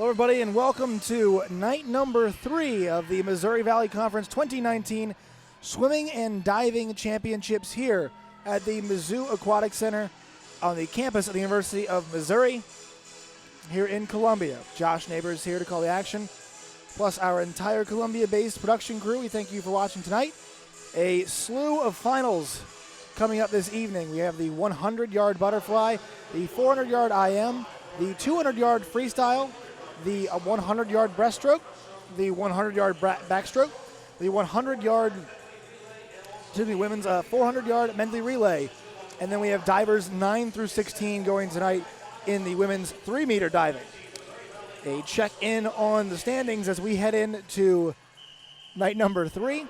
Hello, everybody, and welcome to night number 3 of the Missouri Valley Conference 2019 Swimming and Diving Championships here at the Mizzou Aquatic Center on the campus of the University of Missouri here in Columbia. Josh Neighbors here to call the action, plus our entire Columbia-based production crew. We thank you for watching tonight. A slew of finals coming up this evening. We have the 100-yard butterfly, the 400-yard IM, the 200-yard freestyle, the 100-yard breaststroke, the 100-yard backstroke, the 100-yard, women's 400-yard medley relay, and then we have divers 9 through 16 going tonight in the women's 3-meter diving. A check-in on the standings as we head into night number 3.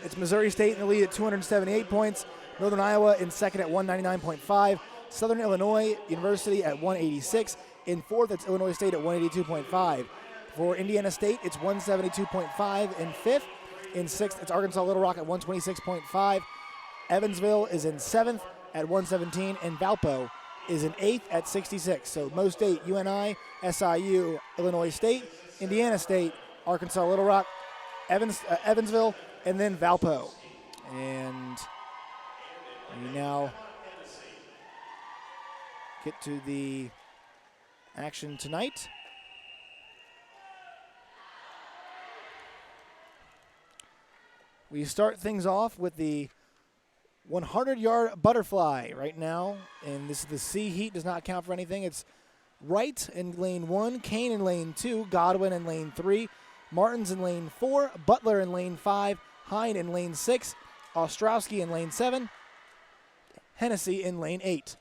It's Missouri State in the lead at 278 points, Northern Iowa in second at 199.5, Southern Illinois University at 186. In fourth, it's Illinois State at 182.5. For Indiana State, it's 172.5 in fifth. In sixth, it's Arkansas Little Rock at 126.5. Evansville is in seventh at 117, and Valpo is in eighth at 66. So Mo State, UNI, SIU, Illinois State, Indiana State, Arkansas Little Rock, Evansville, and then Valpo. And we now get to the action tonight. We start things off with the 100-yard butterfly right now, and this is the C heat, does not count for anything. It's Wright in lane 1, Kane in lane 2, Godwin in lane 3, Martins in lane 4, Butler in lane 5, Hine in lane 6, Ostrowski in lane 7, Hennessy in lane 8.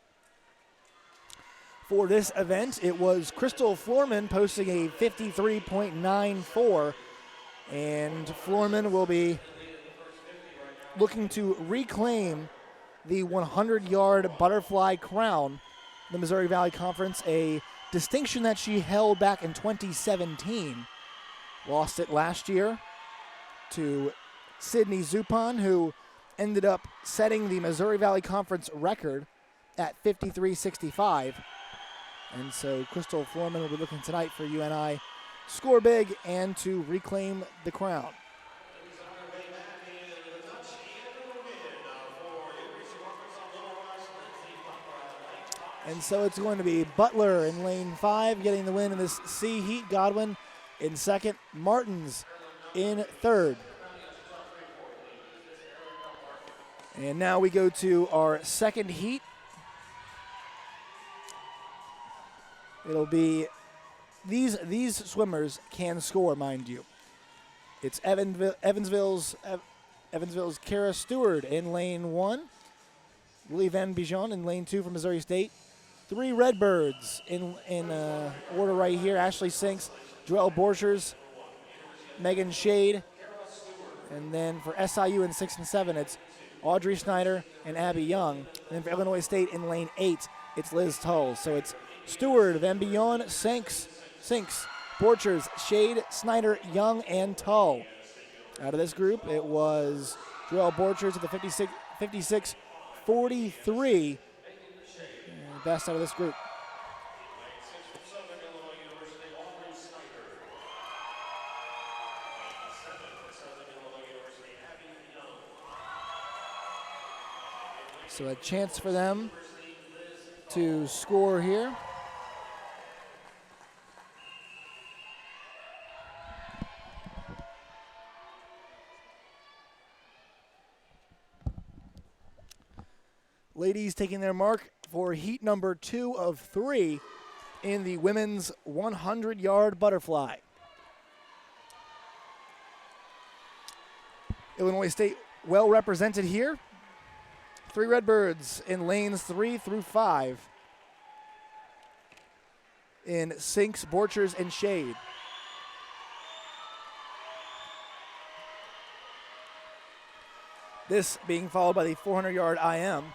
For this event, it was Crystal Florman posting a 53.94, and Florman will be looking to reclaim the 100-yard butterfly crown in the Missouri Valley Conference, a distinction that she held back in 2017. Lost it last year to Sydney Zupon, who ended up setting the Missouri Valley Conference record at 53.65. And so Crystal Florman will be looking tonight for UNI score big and to reclaim the crown. And so it's going to be Butler in lane 5 getting the win in this C heat. Godwin in second. Martins in third. And now we go to our second heat. It'll be these swimmers can score, mind you. It's Evansville's Kara Stewart in lane 1. Louis Van Bijon in lane 2 from Missouri State. 3 Redbirds in order right here. Ashley Sinks, Joelle Borchers, Megan Shade. And then for SIU in 6 and 7, it's Audrey Snyder and Abby Young. And then for Illinois State in lane 8, it's Liz Tull. So it's Stewart, Van Bijon, Sinks, Borchers, Shade, Snyder, Young, and Tull. Out of this group, it was Joelle Borchers at the 56-43. Best out of this group. So a chance for them to score here. Ladies taking their mark for heat number 2 of 3 in the women's 100-yard butterfly. Illinois State well represented here. 3 Redbirds in lanes 3 through 5. In Sinks, Borchers, and Shade. This being followed by the 400-yard IM.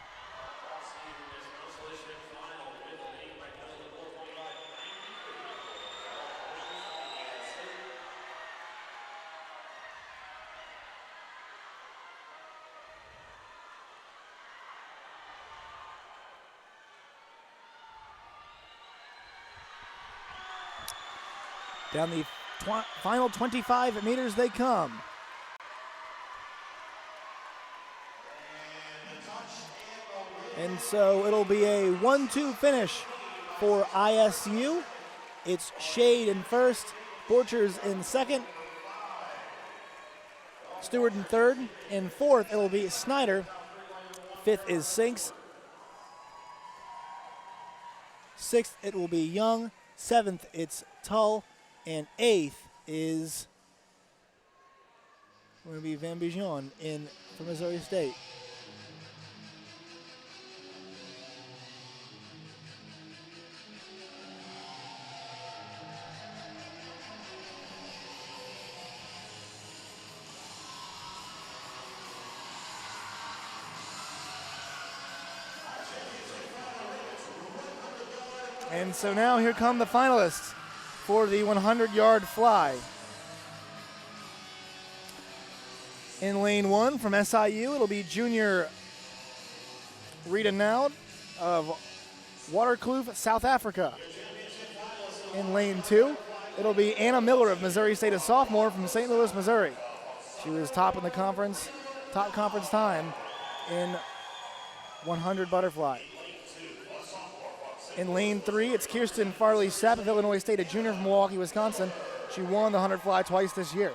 Down the final 25 meters they come. And so it'll be a 1-2 finish for ISU. It's Shade in first, Borchers in second, Stewart in third. In fourth, it'll be Snyder. Fifth is Sinks. Sixth, it will be Young. Seventh, it's Tull. And eighth is going to be Van Bijon from Missouri State. And so now here come the finalists for the 100-yard fly. In lane 1 from SIU, it'll be junior Rita Naud of Waterkloof, South Africa. In lane 2, it'll be Anna Miller of Missouri State, a sophomore from St. Louis, Missouri. She was top in the conference, top conference time in 100 butterfly. In lane 3, it's Kirsten Farley-Sepp of Illinois State, a junior from Milwaukee, Wisconsin. She won the 100 fly twice this year.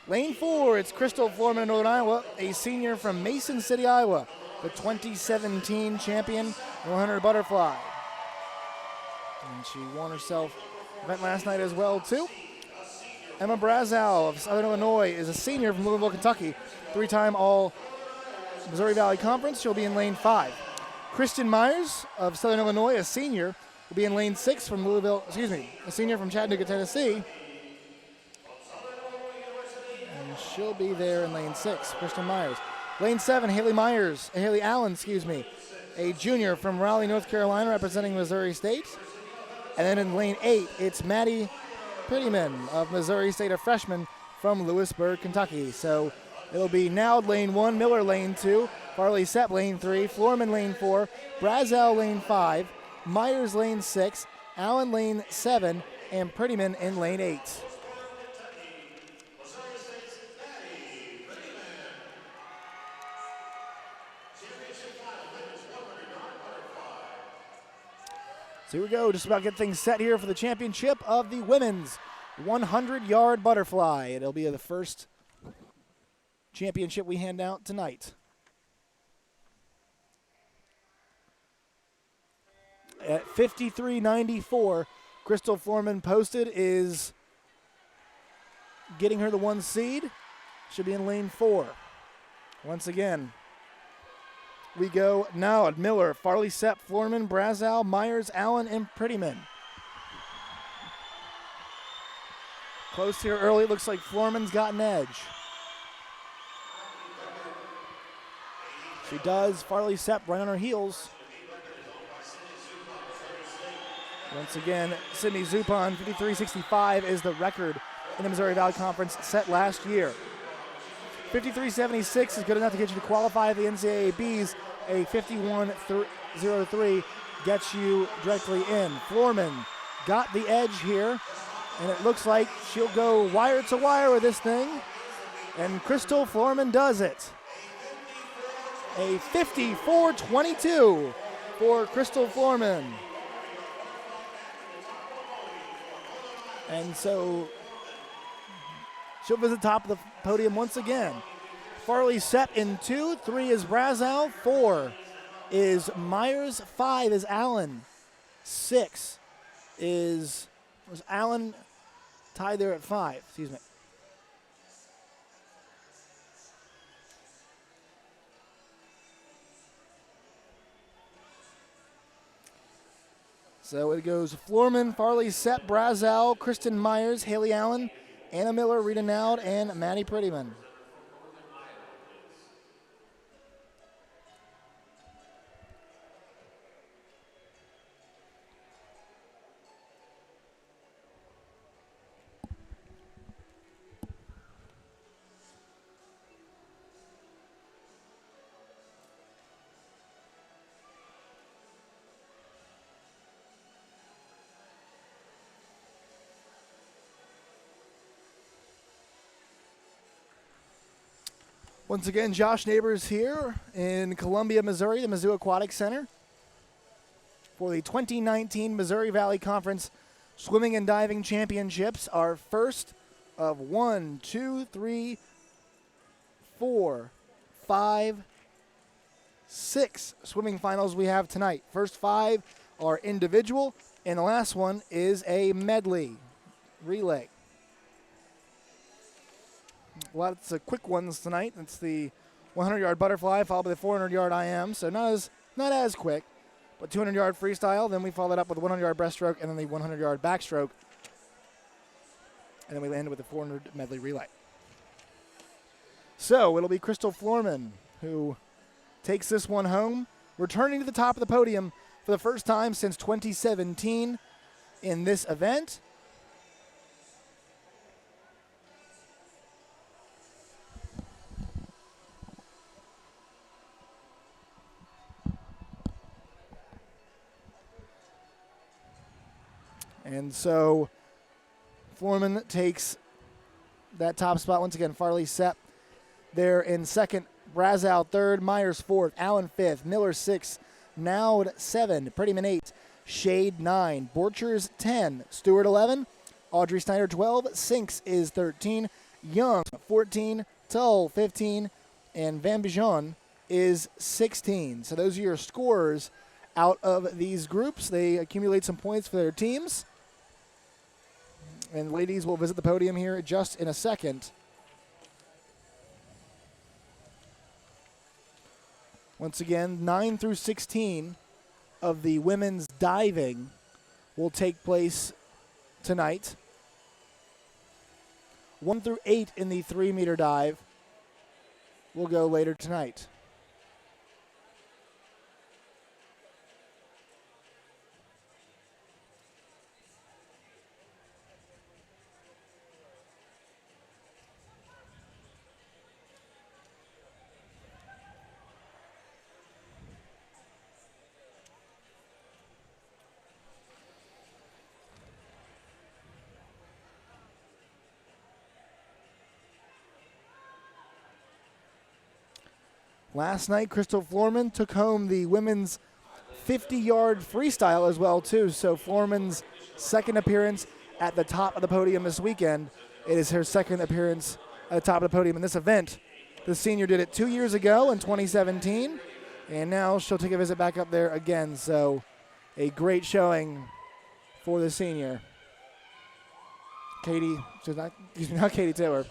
Lane 4, it's Crystal Florman of Northern Iowa, a senior from Mason City, Iowa, the 2017 champion in 100 butterfly. And she won herself an event last night as well, too. Emma Brazow of Southern Illinois is a senior from Louisville, Kentucky, 3-time All Missouri Valley Conference. She'll be in lane 5. Kristen Myers of Southern Illinois, a senior, will be in lane 6 from a senior from Chattanooga, Tennessee. And she'll be there in lane 6, Kristen Myers. Lane 7, Haley Allen, a junior from Raleigh, North Carolina, representing Missouri State. And then in lane 8, it's Maddie Prettyman of Missouri State, a freshman from Lewisburg, Kentucky. So it'll be Naud lane 1, Miller lane 2, Farley-Sepp lane 3, Florman lane 4, Brazow lane 5, Myers lane 6, Allen lane 7, and Prettyman in lane 8. So here we go, just about to get things set here for the championship of the women's 100-yard butterfly. It'll be the first championship we hand out tonight. At 53.94, Crystal Florman posted is getting her the 1 seed. Should be in lane 4. Once again, we go Naud, Miller, Farley-Sepp, Florman, Brazow, Myers, Allen, and Prettyman. Close here early. Looks like Florman's got an edge. She does. Farley-Sepp right on her heels. Once again, Sydney Zupon, 53.65 is the record in the Missouri Valley Conference set last year. 53.76 is good enough to get you to qualify for the NCAABs. A 51.03 gets you directly in. Florman got the edge here, and it looks like she'll go wire to wire with this thing. And Crystal Florman does it. A 54.22 for Crystal Florman. And so she'll visit the top of the podium once again. Farley-Sepp in 2, 3 is Brazow, 4 is Myers, 5 is Allen, 6 was Allen tied there at 5, So it goes Florman, Farley-Sepp, Brazow, Kristen Myers, Haley Allen, Anna Miller, Rita Naud, and Maddie Prettyman. Once again, Josh Neighbors here in Columbia, Missouri, the Mizzou Aquatic Center for the 2019 Missouri Valley Conference Swimming and Diving Championships. Our first of 1, 2, 3, 4, 5, 6 swimming finals we have tonight. First 5 are individual, and the last one is a medley relay. Lots of quick ones tonight. It's the 100-yard butterfly followed by the 400-yard IM, so not as quick, but 200-yard freestyle. Then we follow that up with the 100-yard breaststroke and then the 100-yard backstroke, and then we land with the 400 medley relay. So it'll be Crystal Florman who takes this one home, returning to the top of the podium for the first time since 2017 in this event. And so Florman takes that top spot once again. Farley Sepp there in second, Brazow third, Myers fourth, Allen fifth, Miller sixth, Nowd 7, Prettyman 8, Shade 9, Borchers 10, Stewart 11, Audrey Snyder 12, Sinks is 13, Young 14, Tull 15, and Van Bijon is 16. So those are your scorers out of these groups. They accumulate some points for their teams. And ladies will visit the podium here just in a second. Once again, 9 through 16 of the women's diving will take place tonight. 1 through 8 in the 3-meter dive will go later tonight. Last night, Crystal Florman took home the women's 50-yard freestyle as well, too. So Florman's second appearance at the top of the podium this weekend. It is her second appearance at the top of the podium in this event. The senior did it 2 years ago in 2017, and now she'll take a visit back up there again. So a great showing for the senior. Not Katie Taylor.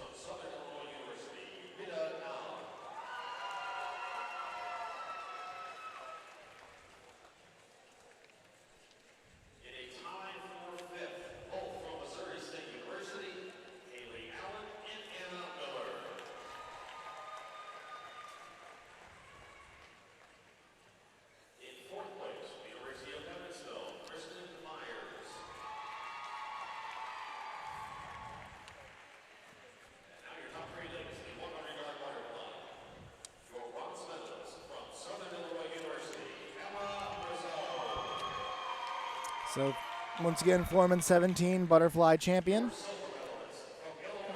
So once again, Florman 17 butterfly champion.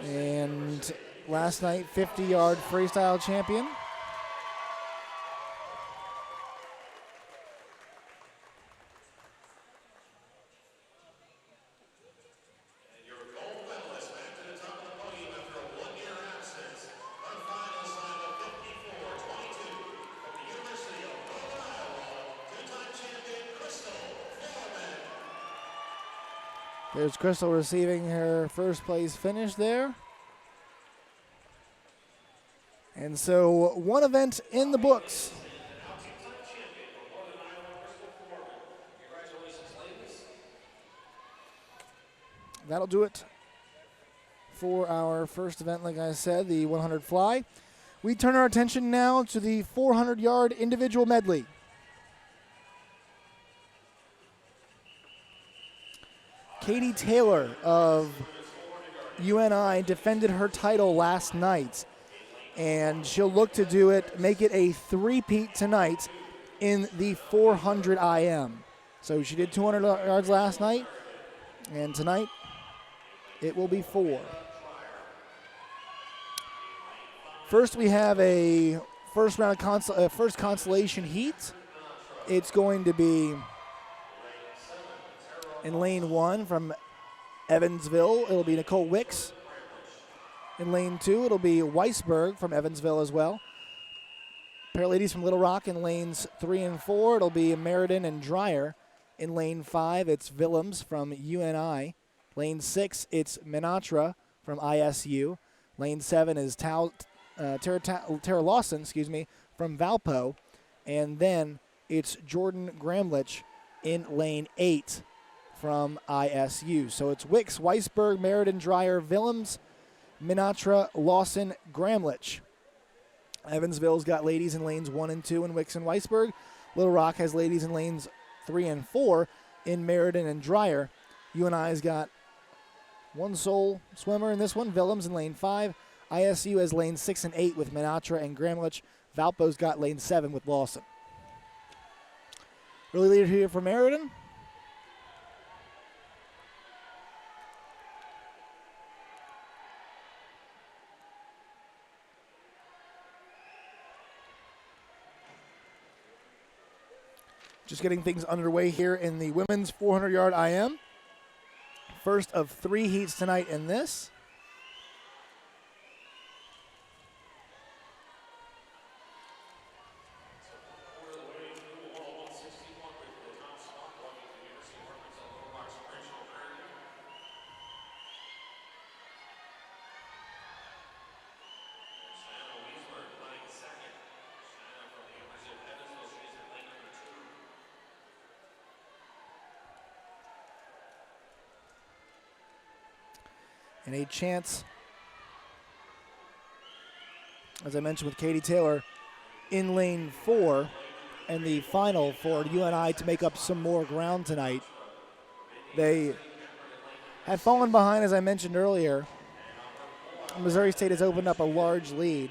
And last night, 50-yard freestyle champion. There's Crystal receiving her first place finish there. And so one event in the books. That'll do it for our first event, like I said, the 100 fly. We turn our attention now to the 400-yard individual medley. Katie Taylor of UNI defended her title last night, and she'll look to do it, make it a three-peat tonight in the 400 IM. So she did 200 yards last night, and tonight it will be 4. First, we have a first consolation heat. It's going to be in lane 1 from Evansville. It'll be Nicole Wicks. In lane 2, it'll be Weisberg from Evansville as well. Pair of ladies from Little Rock in lanes 3 and 4. It'll be Meriden and Dreyer. In lane 5, it's Willems from UNI. Lane 6, it's Minatra from ISU. Lane 7 is Tara Lawson, from Valpo. And then it's Jordan Gramlich in lane 8 from ISU. So it's Wicks, Weisberg, Meriden, Dreyer, Willems, Minatra, Lawson, Gramlich. Evansville's got ladies in lanes 1 and 2 in Wicks and Weisberg. Little Rock has ladies in lanes 3 and 4 in Meriden and Dreyer. UNI's got one sole swimmer in this one, Willems in lane 5. ISU has lane 6 and 8 with Minatra and Gramlich. Valpo's got lane 7 with Lawson. Early leader here for Meriden. Just getting things underway here in the women's 400-yard IM. First of 3 heats tonight in this. And a chance, as I mentioned with Katie Taylor, in lane 4, and the final for UNI to make up some more ground tonight. They had fallen behind, as I mentioned earlier. Missouri State has opened up a large lead.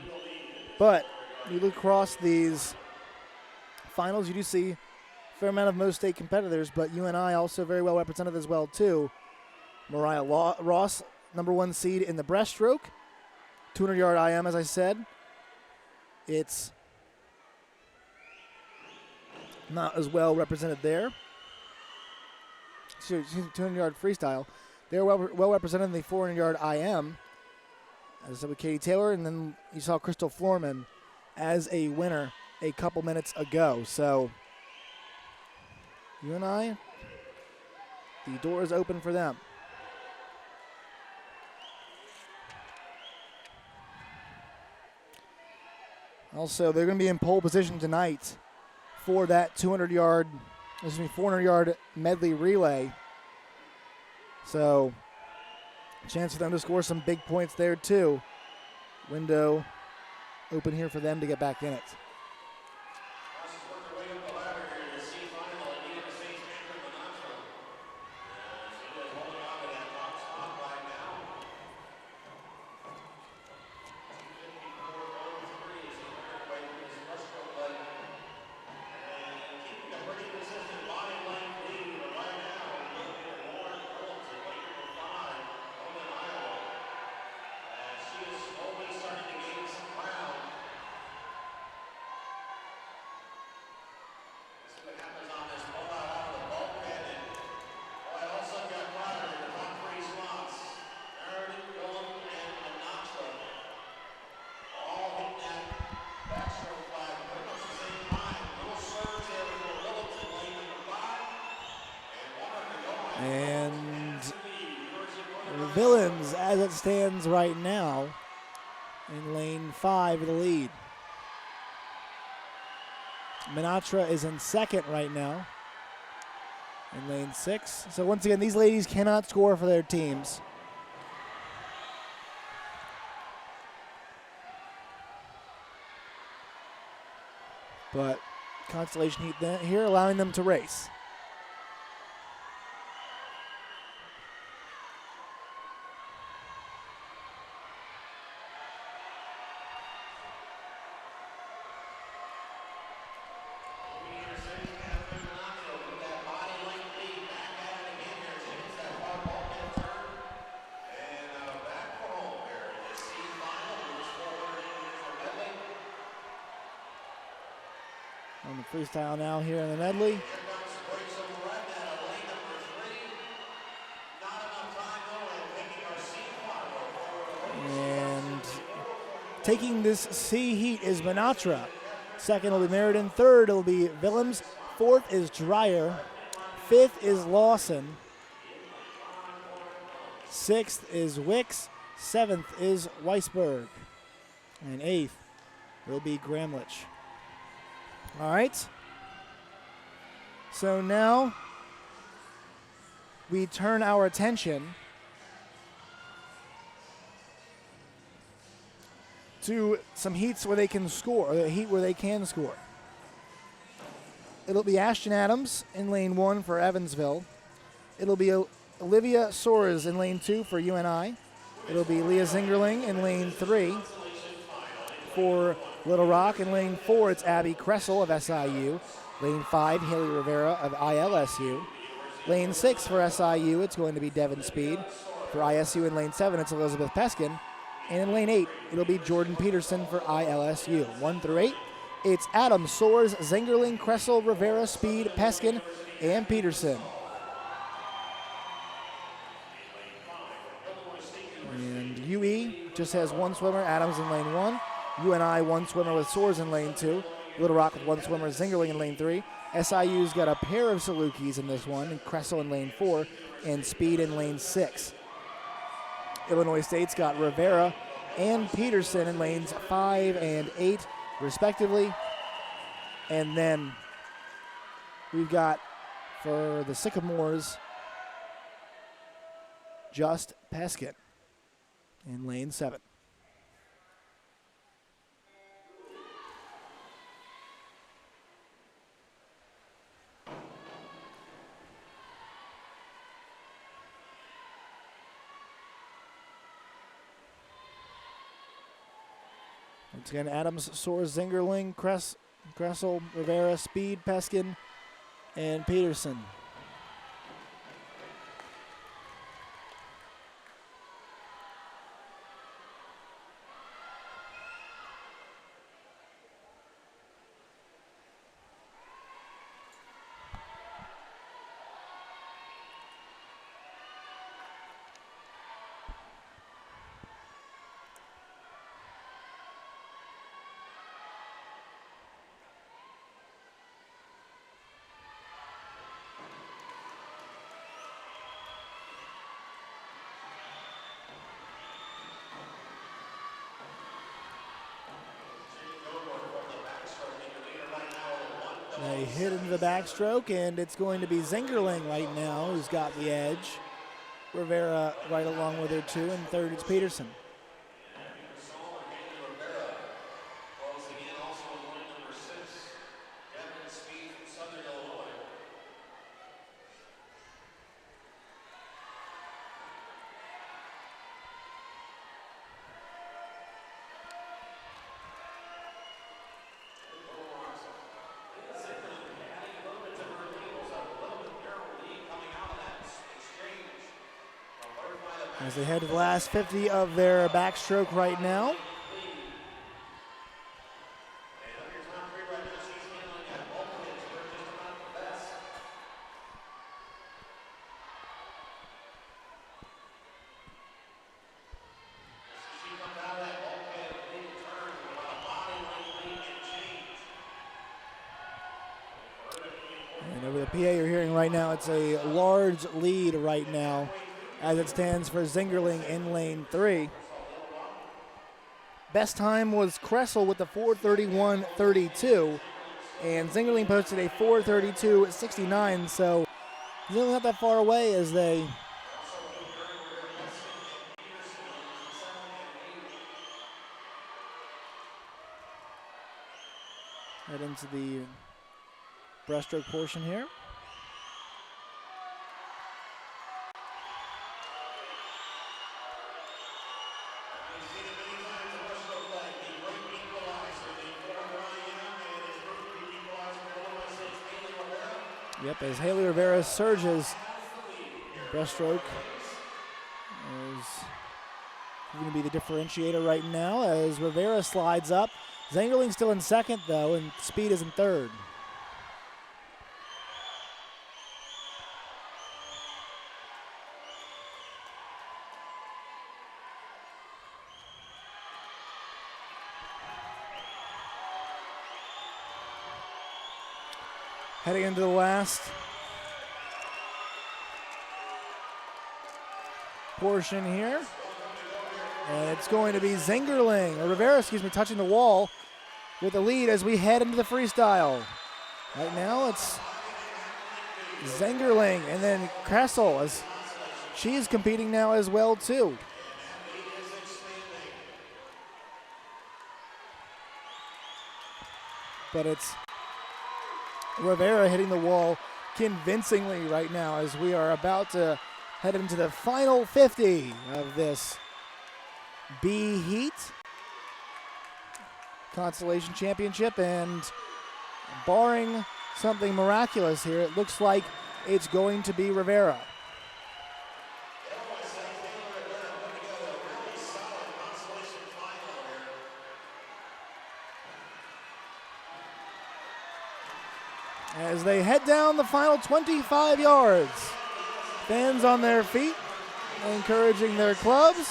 But you look across these finals, you do see a fair amount of most state competitors, but UNI also very well represented as well, too. Mariah Ross, number 1 seed in the breaststroke. 200-yard IM, as I said. It's not as well represented there. 200-yard freestyle. They're well represented in the 400-yard IM. As I said with Katie Taylor, and then you saw Crystal Florman as a winner a couple minutes ago. So UNI, the door is open for them. Also, they're going to be in pole position tonight for that 400-yard medley relay. So, chance for them to score some big points there too. Window open here for them to get back in it. And Willems, as it stands right now, in lane 5 of the lead. Minatra is in second right now in lane 6. So once again, these ladies cannot score for their teams. But consolation heat here, allowing them to race. Freestyle now here in the medley. And taking this C heat is Minatra. Second will be Meriden. Third will be Willems. Fourth is Dreyer. Fifth is Lawson. Sixth is Wicks. Seventh is Weisberg. And eighth will be Gramlich. All right. So now we turn our attention to some heats where they can score, or a heat where they can score. It'll be Ashton Adams in lane 1 for Evansville. It'll be Olivia Soares in lane 2 for UNI. It'll be Leah Zingerling in lane 3 for Little Rock. In lane 4, it's Abby Kressel of SIU. Lane 5, Haley Rivera of ILSU. Lane 6 for SIU, it's going to be Devin Speed. For ISU in lane 7, it's Elizabeth Peskin. And in lane 8, it'll be Jordan Peterson for ILSU. 1 through 8, it's Adams, Soares, Zingerling, Kressel, Rivera, Speed, Peskin, and Peterson. And UE just has 1 swimmer, Adams in lane 1. UNI 1 swimmer with Soares in lane 2. Little Rock with 1 swimmer, Zingerling in lane 3. SIU's got a pair of Salukis in this one, and Kressel in lane 4, and Speed in lane 6. Illinois State's got Rivera and Peterson in lanes 5 and 8, respectively. And then we've got, for the Sycamores, just Peskin in lane 7. Once again, Adams, Soares, Zingerling, Kressel, Rivera, Speed, Peskin, and Peterson. They hit into the backstroke, and it's going to be Zingerling right now who's got the edge. Rivera right along with her too, and third it's Peterson. As they head to the last 50 of their backstroke right now. And over the PA you're hearing right now, it's a large lead right now, as it stands for Zingerling in lane 3. Best time was Kressel with the 4:31.32, and Zingerling posted a 4:32.69, so Zingerling not that far away as they head into the breaststroke portion here. Yep, as Haley Rivera surges, breaststroke is going to be the differentiator right now as Rivera slides up. Zingerling still in second, though, and Speed is in third. Heading into the last portion here. And it's going to be Rivera, touching the wall with the lead as we head into the freestyle. Right now it's Zengerling and then Kressel as she's competing now as well too. But it's Rivera hitting the wall convincingly right now as we are about to head into the final 50 of this B Heat Constellation Championship, and barring something miraculous here, it looks like it's going to be Rivera. As they head down the final 25 yards, fans on their feet, encouraging their clubs.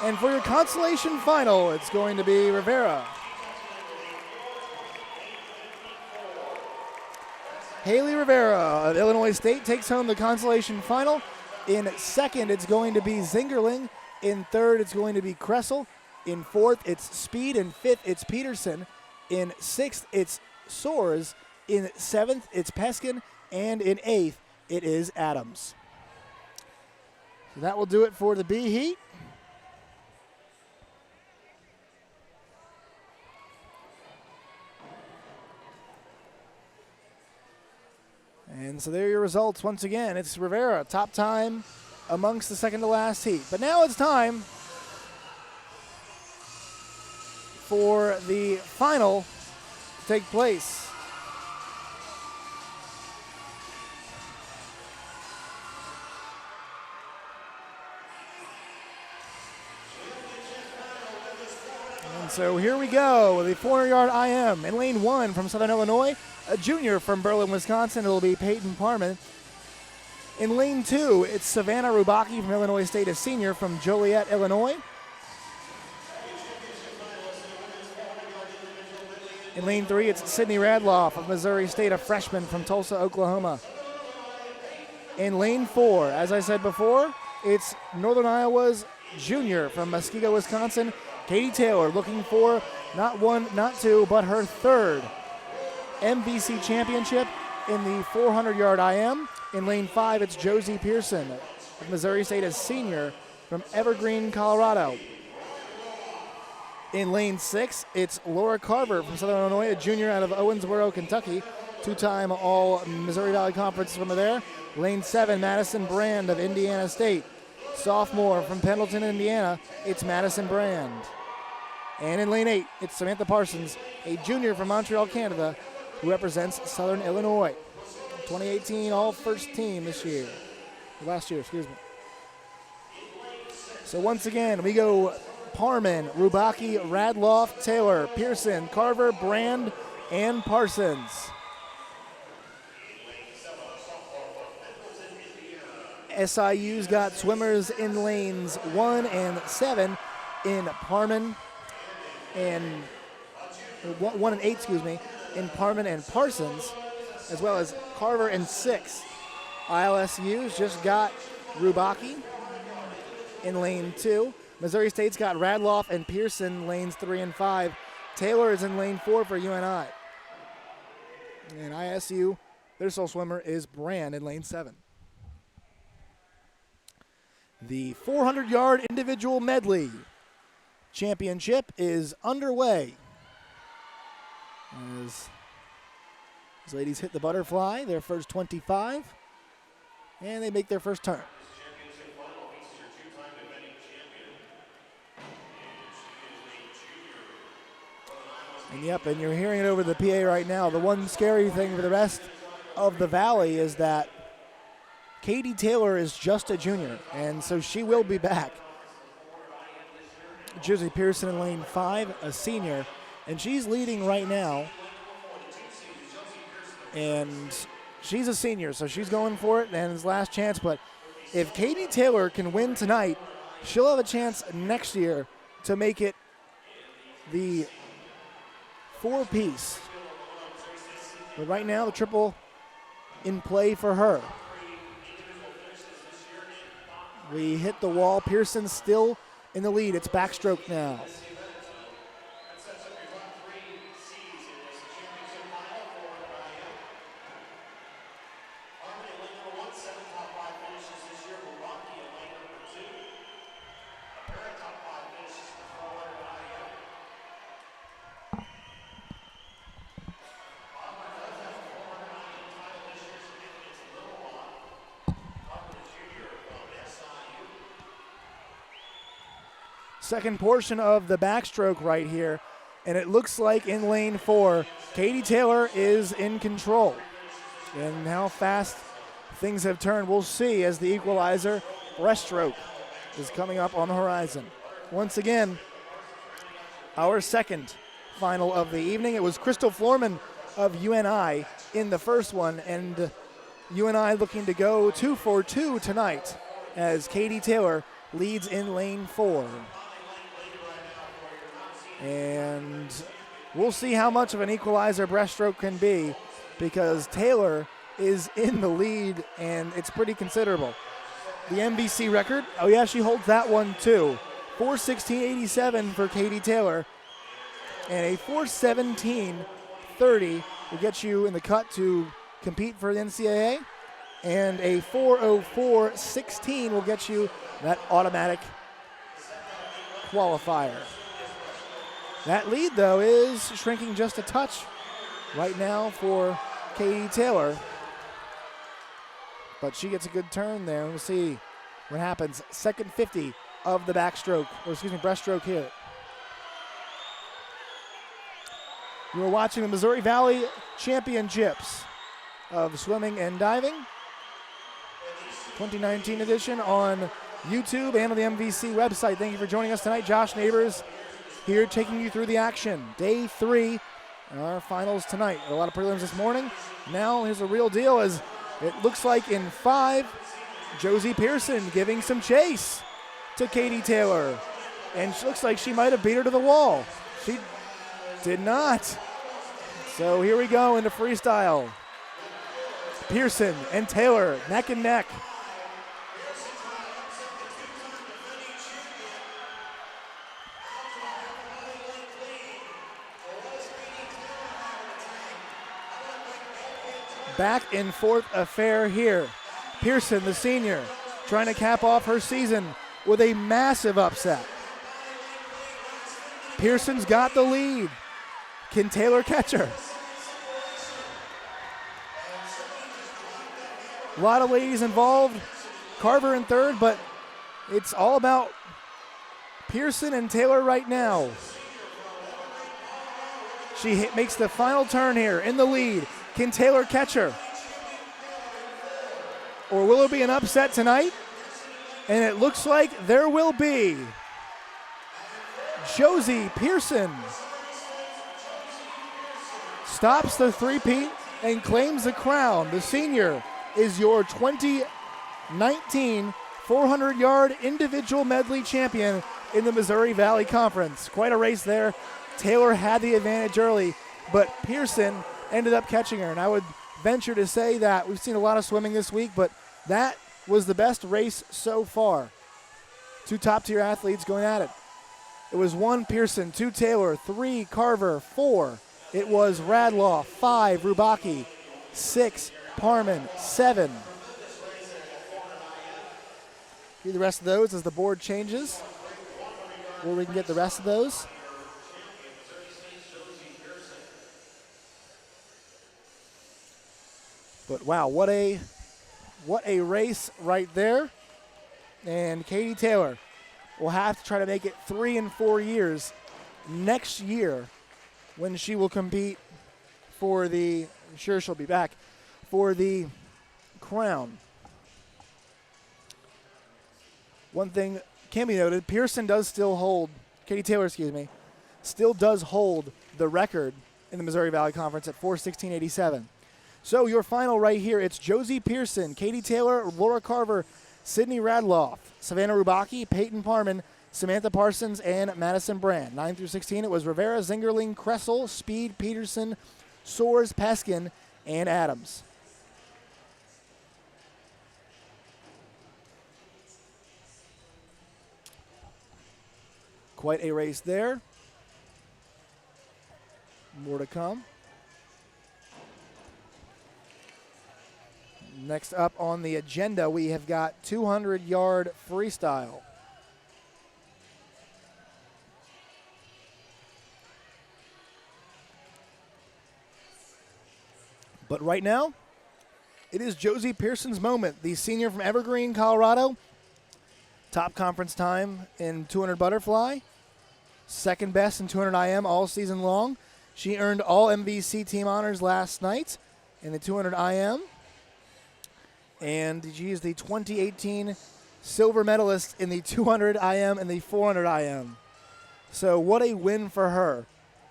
And for your consolation final, it's going to be Rivera. Haley Rivera of Illinois State takes home the consolation final. In second, it's going to be Zingerling. In third, it's going to be Kressel. In fourth, it's Speed. In fifth, it's Peterson. In sixth, it's Soares. In seventh, it's Peskin. And in eighth, it is Adams. So that will do it for the B Heat. And so there are your results once again. It's Rivera, top time amongst the second to last heat. But now it's time for the final to take place. And so here we go with the 400-yard IM in lane 1 from Southern Illinois. A junior from Berlin, Wisconsin. It will be Peyton Parman. In lane 2, it's Savannah Rubaki from Illinois State, a senior from Joliet, Illinois. In lane 3, it's Sydney Radloff of Missouri State, a freshman from Tulsa, Oklahoma. In lane 4, as I said before, it's Northern Iowa's junior from Muskego, Wisconsin, Katie Taylor, looking for not one, not two, but her third MVC championship in the 400-yard IM. In lane 5, it's Josie Pearson of Missouri State, a senior from Evergreen, Colorado. In lane 6, it's Laura Carver from Southern Illinois, a junior out of Owensboro, Kentucky, two-time All-Missouri Valley Conference swimmer there. Lane 7, Madison Brand of Indiana State, sophomore from Pendleton, Indiana. It's Madison Brand. And in lane 8, it's Samantha Parsons, a junior from Montreal, Canada, who represents Southern Illinois. 2018 all-first team this year. Last year, excuse me. So once again, we go Parman, Rubaki, Radloff, Taylor, Pearson, Carver, Brand, and Parsons. SIU's got swimmers in lanes 1 and 7 in Parman and 1 and 8, excuse me, in Parman and Parsons, as well as Carver and 6. ILSU's just got Rubaki in lane 2. Missouri State's got Radloff and Pearson lanes 3 and 5. Taylor is in lane 4 for UNI. And ISU, their sole swimmer is Brand in lane 7. The 400-yard individual medley championship is underway. As these ladies hit the butterfly, their first 25, and they make their first turn. And yep, and you're hearing it over the PA right now. The one scary thing for the rest of the Valley is that Katie Taylor is just a junior, and so she will be back. Josie Pearson in lane 5, a senior, and she's leading right now. And she's a senior, so she's going for it, and it's last chance. But if Katie Taylor can win tonight, she'll have a chance next year to make it the four-piece. But right now, the triple in play for her. We hit the wall. Pearson still in the lead. It's backstroke now. Second portion of the backstroke right here, and it looks like in lane 4, Katie Taylor is in control. And how fast things have turned, we'll see as the equalizer, breaststroke, is coming up on the horizon. Once again, our second final of the evening. It was Crystal Florman of UNI in the first one, and UNI looking to go 2 for 2 tonight as Katie Taylor leads in lane 4. And we'll see how much of an equalizer breaststroke can be, because Taylor is in the lead, and it's pretty considerable. The MVC record, oh yeah, she holds that one too. 4:16.87 for Katie Taylor, and a 4:17.30 will get you in the cut to compete for the NCAA, and a 4:04.16 will get you that automatic qualifier. That lead, though, is shrinking just a touch right now for Katie Taylor. But she gets a good turn there. We'll see what happens. Second 50 of the backstroke, or excuse me, breaststroke here. You are watching the Missouri Valley Championships of Swimming and Diving, 2019 edition on YouTube and on the MVC website. Thank you for joining us tonight. Josh Neighbors here taking you through the action. Day 3, our finals tonight. A lot of prelims this morning. Now here's the real deal, as it looks like in 5, Josie Pearson giving some chase to Katie Taylor. And it looks like she might have beat her to the wall. She did not. So here we go into freestyle. Pearson and Taylor neck and neck. Back and forth affair here. Pearson, the senior, trying to cap off her season with a massive upset. Pearson's got the lead. Can Taylor catch her? A lot of ladies involved. Carver in third, but it's all about Pearson and Taylor right now. She makes the final turn here in the lead. Can Taylor catch her? Or will it be an upset tonight? And it looks like there will be. Josie Pearson stops the three-peat and claims the crown. The senior is your 2019 400-yard individual medley champion in the Missouri Valley Conference. Quite a race there. Taylor had the advantage early, but Pearson ended up catching her. And I would venture to say that we've seen a lot of swimming this week, but that was the best race so far. 2 top-tier athletes going at it. It was 1 Pearson, 2 Taylor, 3 Carver, 4 it was Radloff, 5 Rubaki, 6 Parman, 7. See the rest of those as the board changes, where we can get the rest of those. But wow, what a race right there. And Katie Taylor will have to try to make it 3 and 4 years next year when she will compete for the, I'm sure she'll be back, for the crown. One thing can be noted, Pearson does still hold, Katie Taylor, still does hold the record in the Missouri Valley Conference at 4:16.87. So your final right here, it's Josie Pearson, Katie Taylor, Laura Carver, Sydney Radloff, Savannah Rubaki, Peyton Parman, Samantha Parsons and Madison Brand. 9 through 16, it was Rivera, Zingerling, Kressel, Speed, Peterson, Soares, Peskin, and Adams. Quite a race there. More to come. Next up on the agenda, we have got 200-yard freestyle. But right now, it is Josie Pearson's moment, the senior from Evergreen, Colorado. Top conference time in 200 butterfly. Second best in 200 IM all season long. She earned all MVC team honors last night in the 200 IM. And she is the 2018 silver medalist in the 200 IM and the 400 IM. So what a win for her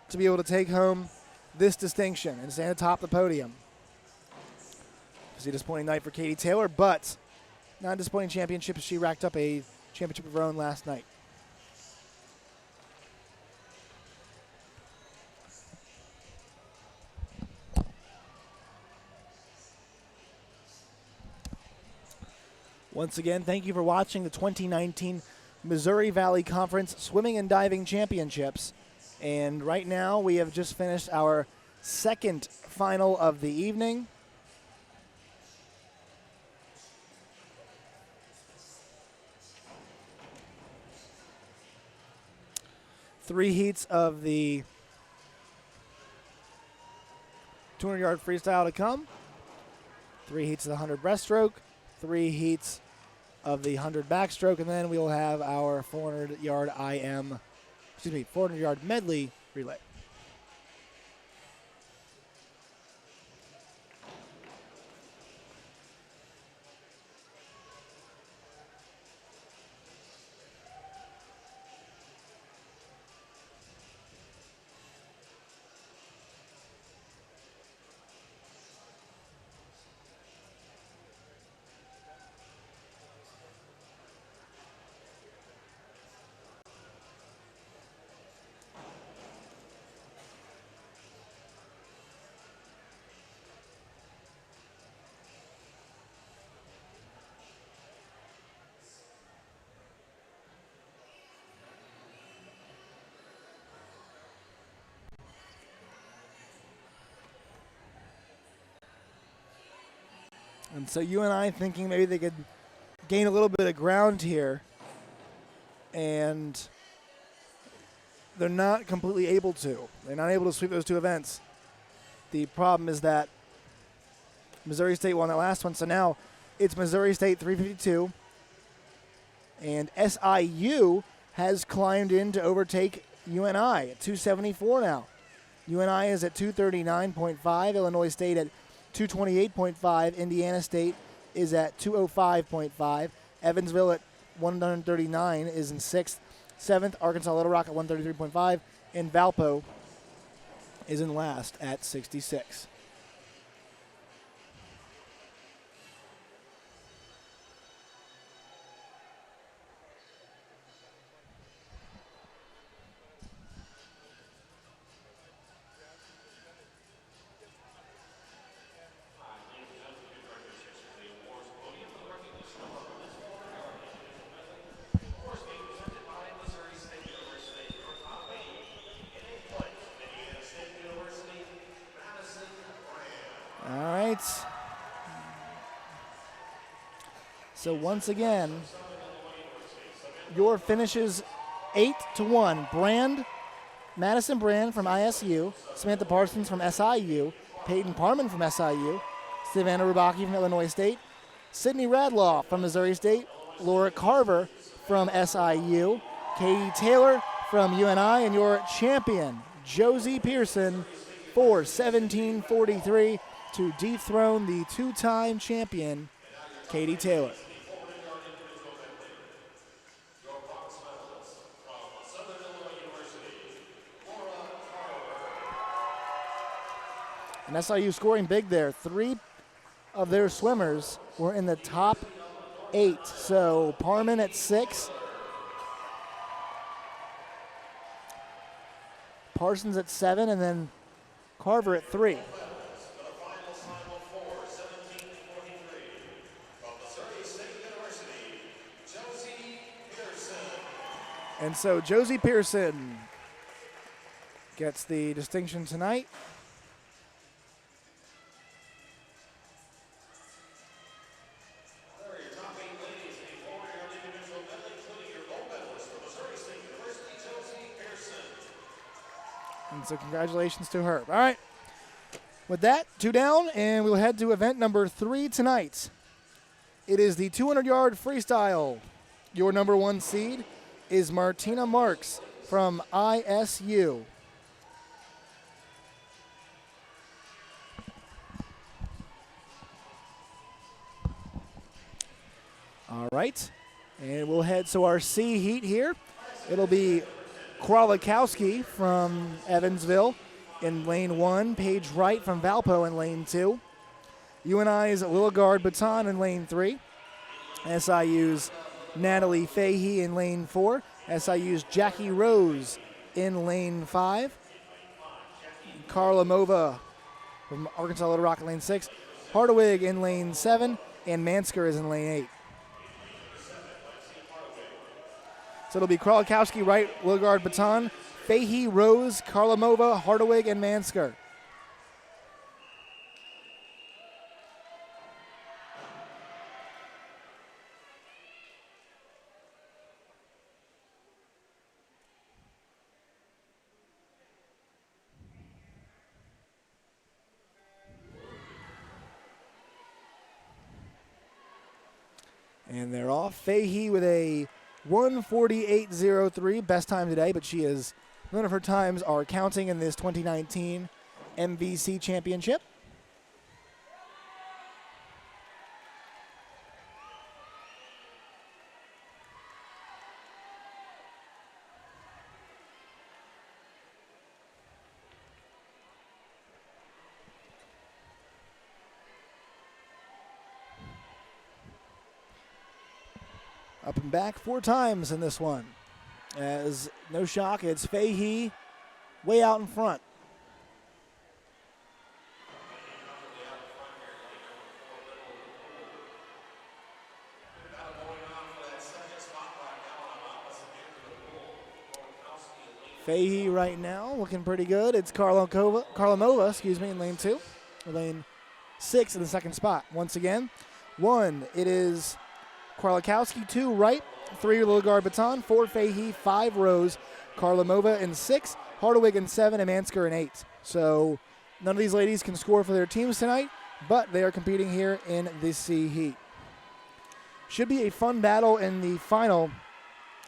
to be able to take home this distinction and stand atop the podium. It's a disappointing night for Katie Taylor, but not a disappointing championship as she racked up a championship of her own last night. Once again, thank you for watching the 2019 Missouri Valley Conference Swimming and Diving Championships. And right now, we have just finished our second final of the evening. Three heats of the 200-yard freestyle to come. 3 heats of the 100 breaststroke. 3 heats of the 100 backstroke, and then we will have our 400-yard 400-yard medley relay. And so you and I thinking maybe they could gain a little bit of ground here, and they're not completely able to. They're not able to sweep those two events. The problem is that Missouri State won that last one, so now it's Missouri State 352, and SIU has climbed in to overtake UNI at 274 now. UNI is at 239.5, Illinois State at 228.5, Indiana State is at 205.5, Evansville at 139 is in 6th, 7th, Arkansas Little Rock at 133.5, and Valpo is in last at 66. So once again, your finishes 8-1. Madison Brand from ISU, Samantha Parsons from SIU, Peyton Parman from SIU, Savannah Rubaki from Illinois State, Sydney Radlaw from Missouri State, Laura Carver from SIU, Katie Taylor from UNI, and your champion, Josie Pearson, for 17:43 to dethrone the two-time champion, Katie Taylor. And SIU scoring big there. 3 of their swimmers were in the top 8. So Parman at 6, Parsons at 7, and then Carver at 3. And so Josie Pearson gets the distinction tonight. And so congratulations to her. All right. With that, 2 down, and we'll head to event number 3 tonight. It is the 200-yard freestyle. Your number 1 seed is Martina Marks from ISU. All right. And we'll head to our C heat here. It'll be Krawlikowski from Evansville in lane 1, Paige Wright from Valpo in lane 2, UNI's Lilligard Baton in lane 3, SIU's Natalie Fahey in lane 4, SIU's Jackie Rose in lane 5, Carla Mova from Arkansas Little Rock in lane 6, Hardawig in lane 7, and Mansker is in lane 8. So it'll be Krawlikowski, Wright, Lilligard, Baton, Fahey, Rose, Karlamova, Hardawig, and Mansker. And they're off. Fahey with a 1:48.03, best time today, but none of her times are counting in this 2019 MVC championship. Up and back 4 times in this one. As no shock, it's Fahey way out in front. Fahey right now looking pretty good. It's Karlamova, in lane 2. Lane 6 in the second spot. Once again, 1, it is Krawlikowski, 2, Wright, 3, Lilligard Baton, 4, Fahey, 5, Rose, Karlamova in 6, Hardawig in 7, and Mansker in 8. So none of these ladies can score for their teams tonight, but they are competing here in the C heat. Should be a fun battle in the final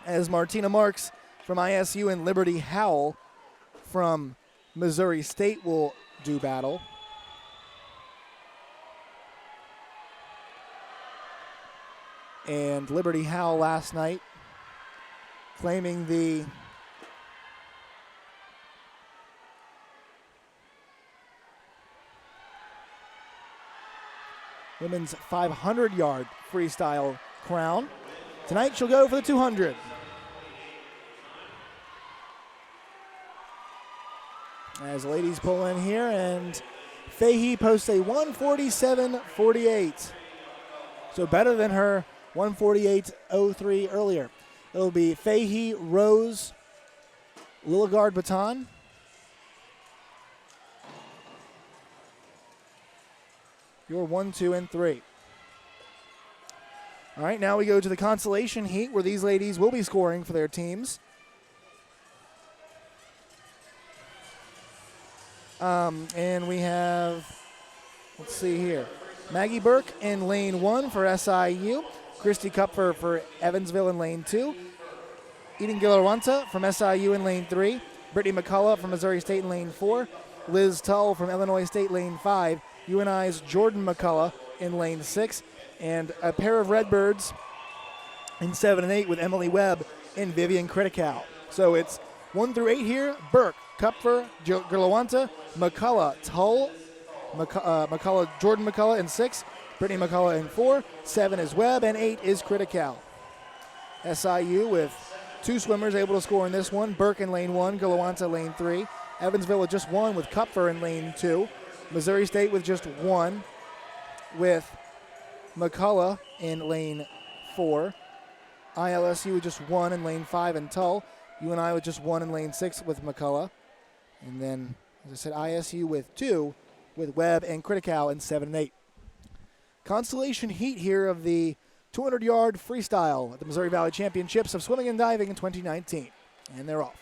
as Martina Marks from ISU and Liberty Howell from Missouri State will do battle. And Liberty Howell last night claiming the women's 500-yard freestyle crown. Tonight she'll go for the 200. As ladies pull in here, and Fahey posts a 1:47.48. So better than her 1:48.03 earlier. It'll be Fahey, Rose, Lilligard Baton, your 1, 2, and 3. All right, now we go to the consolation heat where these ladies will be scoring for their teams. And we have, let's see here, Maggie Burke in lane 1 for SIU. Christy Kupfer for Evansville in lane 2. Eden Gillarwanta from SIU in lane 3. Brittany McCullough from Missouri State in lane 4. Liz Tull from Illinois State lane 5. UNI's Jordan McCullough in lane 6. And a pair of Redbirds in 7 and 8 with Emily Webb and Vivian Critical. So it's 1 through 8 here. Burke, Kupfer, Gillarwanta, McCullough, Tull, Jordan McCullough in 6. Brittany McCullough in 4, 7 is Webb, and 8 is Critical. SIU with 2 swimmers able to score in this one. Burke in lane 1, Gillarwanta lane 3. Evansville with just 1 with Kupfer in lane 2. Missouri State with just 1 with McCullough in lane 4. ILSU with just 1 in lane 5 and Tull. UNI with just 1 in lane 6 with McCullough. And then, as I said, ISU with 2 with Webb and Critical in 7 and 8. Constellation heat here of the 200-yard freestyle at the Missouri Valley Championships of Swimming and Diving in 2019. And they're off.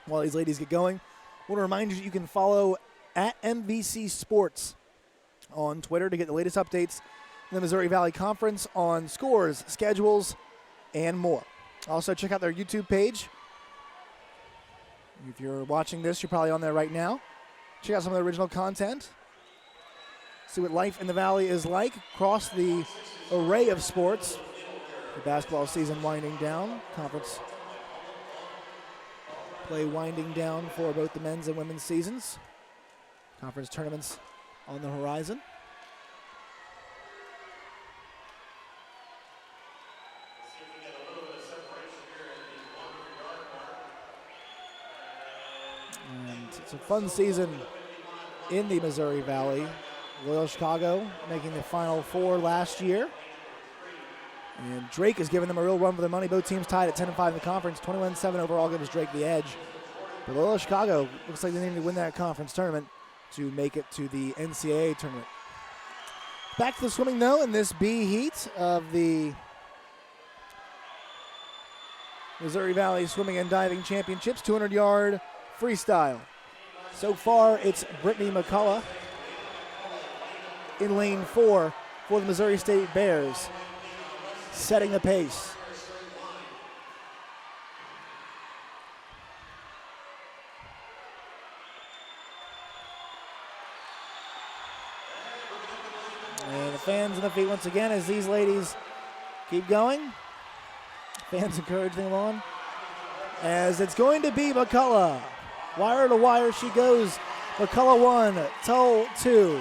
While these ladies get going, I want to remind you that you can follow at MVC Sports on Twitter to get the latest updates in the Missouri Valley Conference on scores, schedules, and more. Also, check out their YouTube page. If you're watching this, you're probably on there right now. Check out some of the original content. See what life in the Valley is like across the array of sports. The basketball season winding down. Conference play winding down for both the men's and women's seasons. Conference tournaments on the horizon. And it's a fun season in the Missouri Valley. Loyola Chicago making the Final Four last year. And Drake has given them a real run for their money. Both teams tied at 10-5 in the conference. 21-7 overall gives Drake the edge. But Loyola Chicago looks like they need to win that conference tournament to make it to the NCAA tournament. Back to the swimming, though, in this B heat of the Missouri Valley Swimming and Diving Championships, 200-yard freestyle. So far, it's Brittany McCullough in lane 4 for the Missouri State Bears, setting the pace. And the fans in the feet once again as these ladies keep going. Fans encouraging them on. As it's going to be McCullough. Wire to wire she goes. McCullough 1, Tull 2.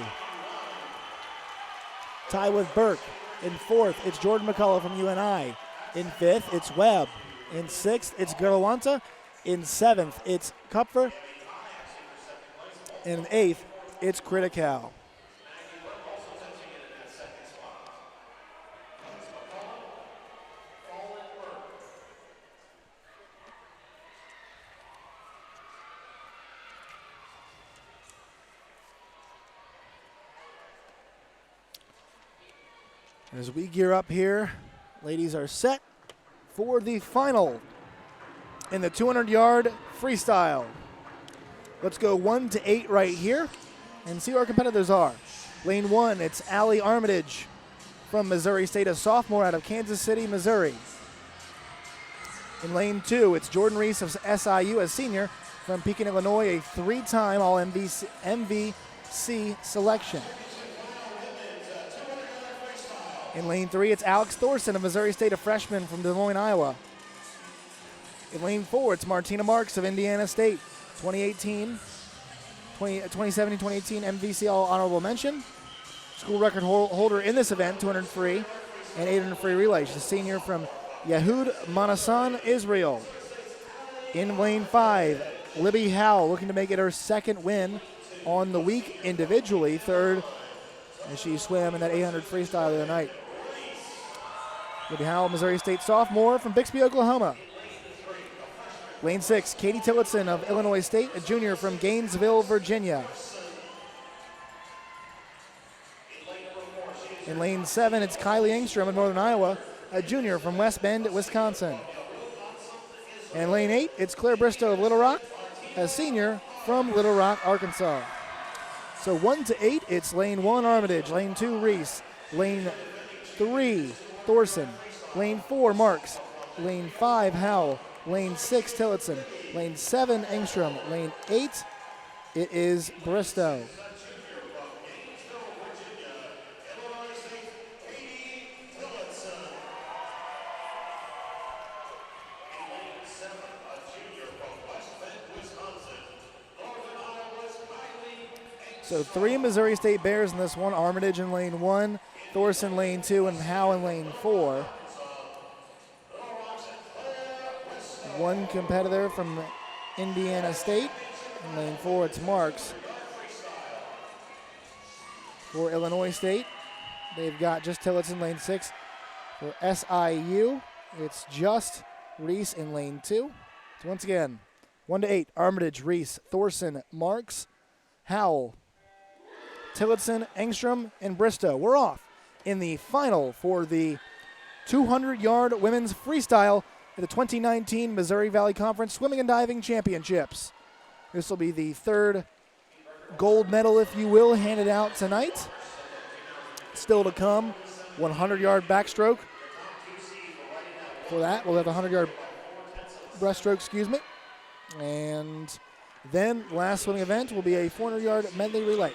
Tie with Burke. In 4th, it's Jordan McCullough from UNI. In 5th, it's Webb. In 6th, it's Garawanta. In 7th, it's Kupfer. In 8th, it's Critical. As we gear up here, ladies are set for the final in the 200-yard freestyle. Let's go 1 to 8 right here and see who our competitors are. Lane 1, it's Allie Armitage from Missouri State, a sophomore out of Kansas City, Missouri. In lane 2, it's Jordan Reese of SIU, a senior from Pekin, Illinois, a 3-time All-MVC selection. In lane 3, it's Alex Thorson of Missouri State, a freshman from Des Moines, Iowa. In lane 4, it's Martina Marks of Indiana State, 2017-2018 MVC All Honorable Mention. School record holder in this event, 200 free and 800 free relay. She's a senior from Yehud Manasan, Israel. In lane 5, Libby Howell looking to make it her 2nd win on the week individually, 3rd as she swam in that 800 freestyle the other night. Libby Howell, Missouri State sophomore from Bixby, Oklahoma. Lane 6, Katie Tillotson of Illinois State, a junior from Gainesville, Virginia. In lane 7, it's Kylie Engstrom of Northern Iowa, a junior from West Bend, Wisconsin. And lane 8, it's Claire Bristow of Little Rock, a senior from Little Rock, Arkansas. So 1 to 8, it's lane 1, Armitage, lane 2, Reese, lane 3, Thorson, lane 4, Marks, lane 5, Howell, lane 6, Tillotson, lane 7, Engstrom, lane 8, it is Bristow. So 3 Missouri State Bears in this one, Armitage in lane 1, Thorson lane 2, and Howe in lane 4. one competitor from Indiana State. In lane 4, it's Marks. For Illinois State, they've got just Tillotson, lane 6. For SIU, it's just Reese in lane 2. So once again, 1 to 8, Armitage, Reese, Thorson, Marks, Howell, Tillotson, Engstrom, and Bristow. We're off in the final for the 200-yard women's freestyle at the 2019 Missouri Valley Conference Swimming and Diving Championships. This will be the third gold medal, if you will, handed out tonight. Still to come, 100-yard backstroke. For that, we'll have a 100-yard breaststroke, and then last swimming event will be a 400-yard medley relay.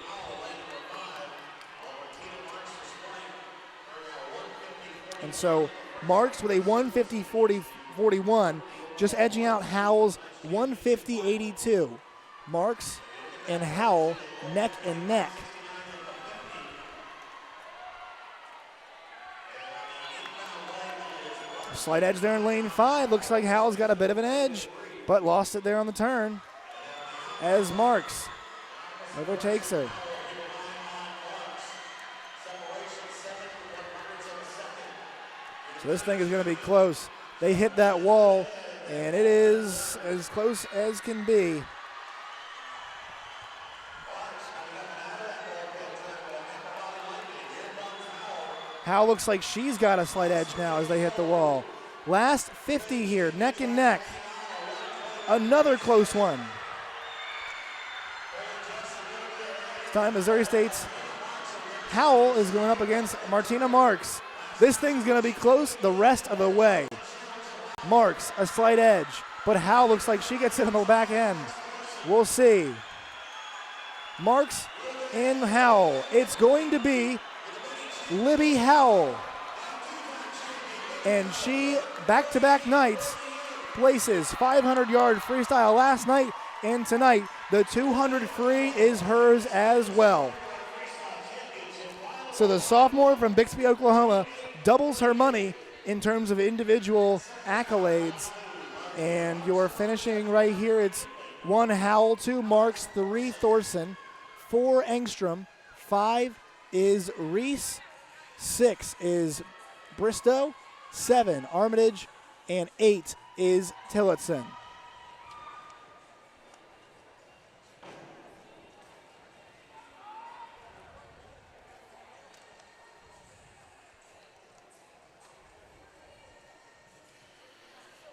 And so Marks with a 150-40-41, just edging out Howell's 150-82. Marks and Howell neck and neck. Slight edge there in lane 5. Looks like Howell's got a bit of an edge, but lost it there on the turn as Marks overtakes her. So this thing is going to be close. They hit that wall, and it is as close as can be. Howell looks like she's got a slight edge now as they hit the wall. Last 50 here, neck and neck. Another close one. This time Missouri State's Howell is going up against Martina Marks. This thing's going to be close the rest of the way. Marks, a slight edge, but Howell looks like she gets it on the back end. We'll see. Marks and Howell. It's going to be Libby Howell. And she, back-to-back nights, places 500-yard freestyle last night, and tonight the 200 free is hers as well. So the sophomore from Bixby, Oklahoma, doubles her money in terms of individual accolades. And you're finishing right here. It's 1 Howell, 2 Marks, 3 Thorson, 4 Engstrom, 5 is Reese, 6 is Bristow, 7 Armitage, and 8 is Tillotson.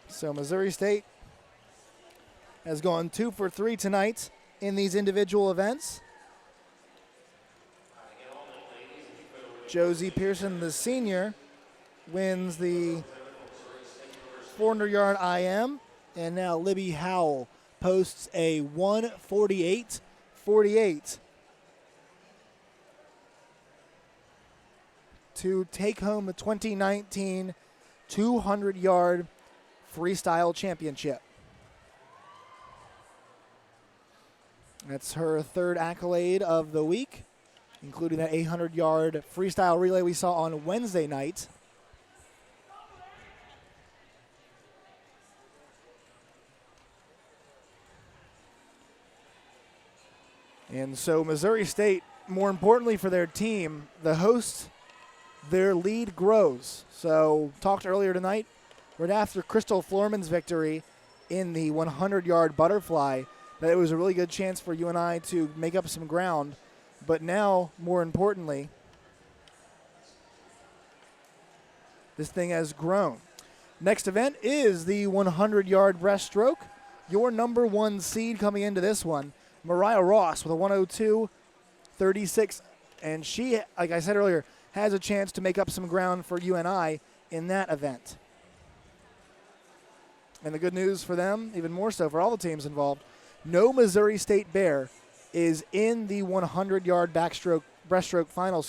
So Missouri State has gone 2 for 3 tonight in these individual events. Josie Pearson, the senior, wins the 400-yard IM, and now Libby Howell posts a 1:48.48 to take home the 2019 200-yard freestyle championship. That's her third accolade of the week, including that 800-yard freestyle relay we saw on Wednesday night. And so Missouri State, more importantly for their team, the hosts, their lead grows. So talked earlier tonight, right after Crystal Florman's victory in the 100-yard butterfly, that it was a really good chance for UNI to make up some ground. But now, more importantly, this thing has grown. Next event is the 100-yard breaststroke. Your number 1 seed coming into this one, Mariah Ross with a 102.36. And she, like I said earlier, has a chance to make up some ground for UNI in that event. And the good news for them, even more so for all the teams involved, no Missouri State Bear is in the 100-yard breaststroke final,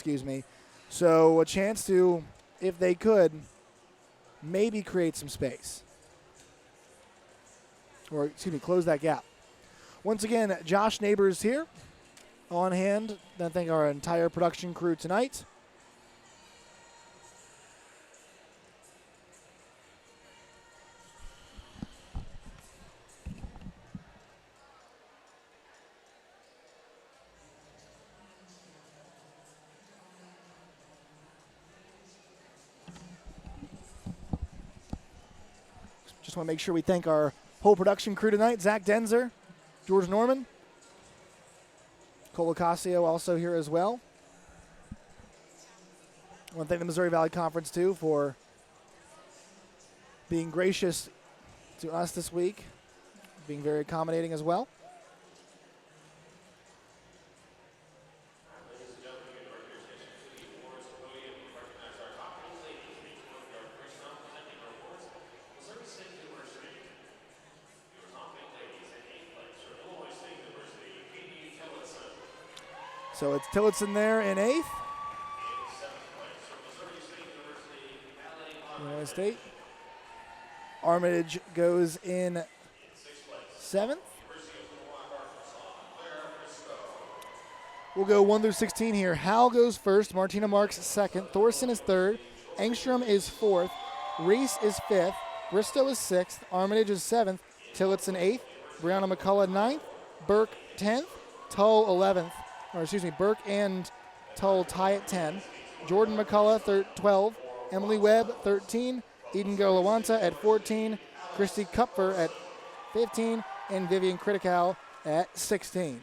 So a chance to, if they could, maybe create some space. Or, close that gap. Once again, Josh Neighbors here on hand. I think our entire production crew tonight. Just want to make sure we thank our whole production crew tonight. Zach Denzer, George Norman, Cole Ocasio also here as well. I want to thank the Missouri Valley Conference, too, for being gracious to us this week, being very accommodating as well. So it's Tillotson there in 8th. Illinois State. Armitage goes in 7th. We'll go 1 through 16 here. Howell goes first. Martina Marks 2nd. Thorson is 3rd. Engstrom is 4th. Reese is 5th. Bristow is 6th. Armitage is 7th. Tillotson 8th. Brianna McCullough 9th. Burke 10th. Tull 11th. Burke and Tull tie at 10. Jordan McCullough 12. Emily Webb 13. Eden Golawanta at 14. Christy Kupfer at 15. And Vivian Critical at 16.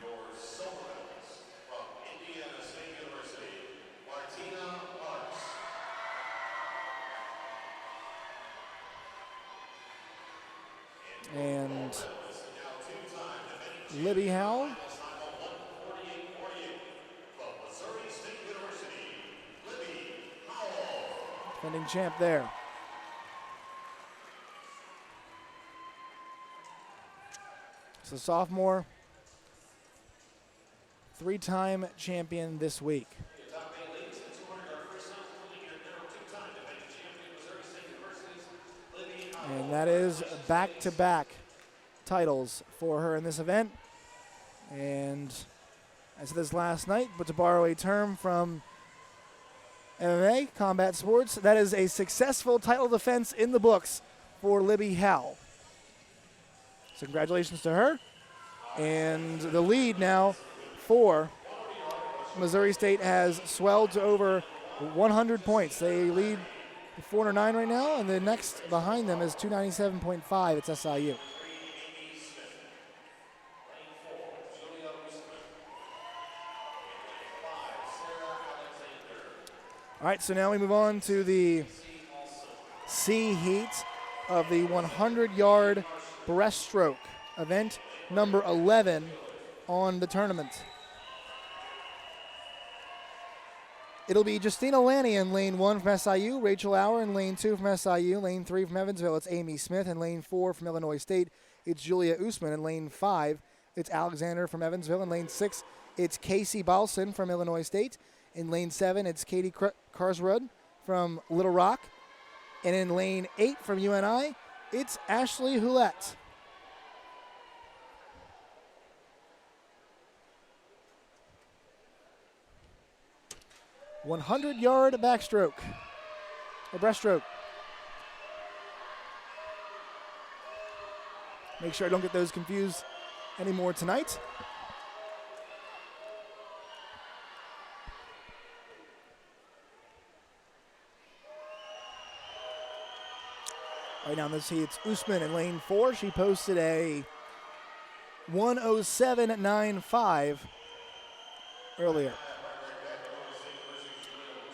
And Libby Howell. Defending champ there. So sophomore, 3-time champion this week. And that is back-to-back titles for her in this event. And I said this last night, but to borrow a term from MMA, combat sports, that is a successful title defense in the books for Libby Howell. So congratulations to her. And the lead now for Missouri State has swelled to over 100 points. They lead 409 right now, and the next behind them is 297.5. It's SIU. All right, so now we move on to the C heat of the 100-yard breaststroke event, number 11 on the tournament. It'll be Justina Lanny in lane 1 from SIU, Rachel Auer in lane 2 from SIU, lane 3 from Evansville, it's Amy Smith, in lane 4 from Illinois State, it's Julia Usman, in lane 5, it's Alexander from Evansville, in lane 6, it's Casey Balson from Illinois State, in lane 7, it's Katie Karsrud from Little Rock, and in lane 8 from UNI, it's Ashley Houlette. "100-yard backstroke, or breaststroke." Make sure I don't get those confused anymore tonight. Right now in this heat, it's Usman in lane 4. She posted a 1:07.95 earlier.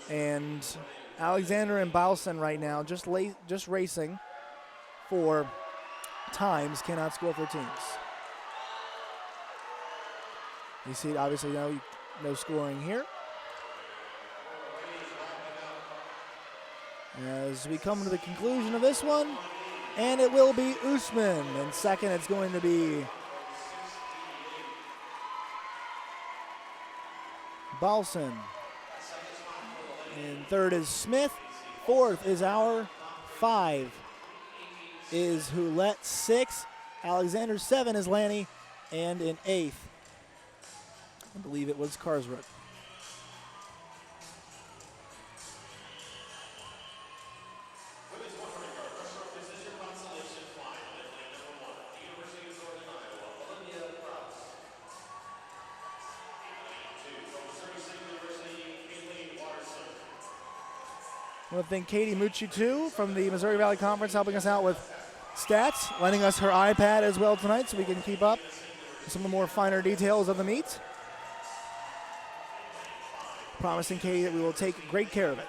And Alexander and Balson right now just racing for times, cannot score for teams. You see, obviously, no scoring here. As we come to the conclusion of this one, and it will be Usman. In second, it's going to be Balson. And third is Smith. Fourth is Auer. 5 is Houlette. 6, Alexander. 7 is Lanny. And in 8th, I believe it was Karsrud. I want to thank Katie Mucci, too, from the Missouri Valley Conference, helping us out with stats, lending us her iPad as well tonight so we can keep up with some of the more finer details of the meet. Promising Katie that we will take great care of it.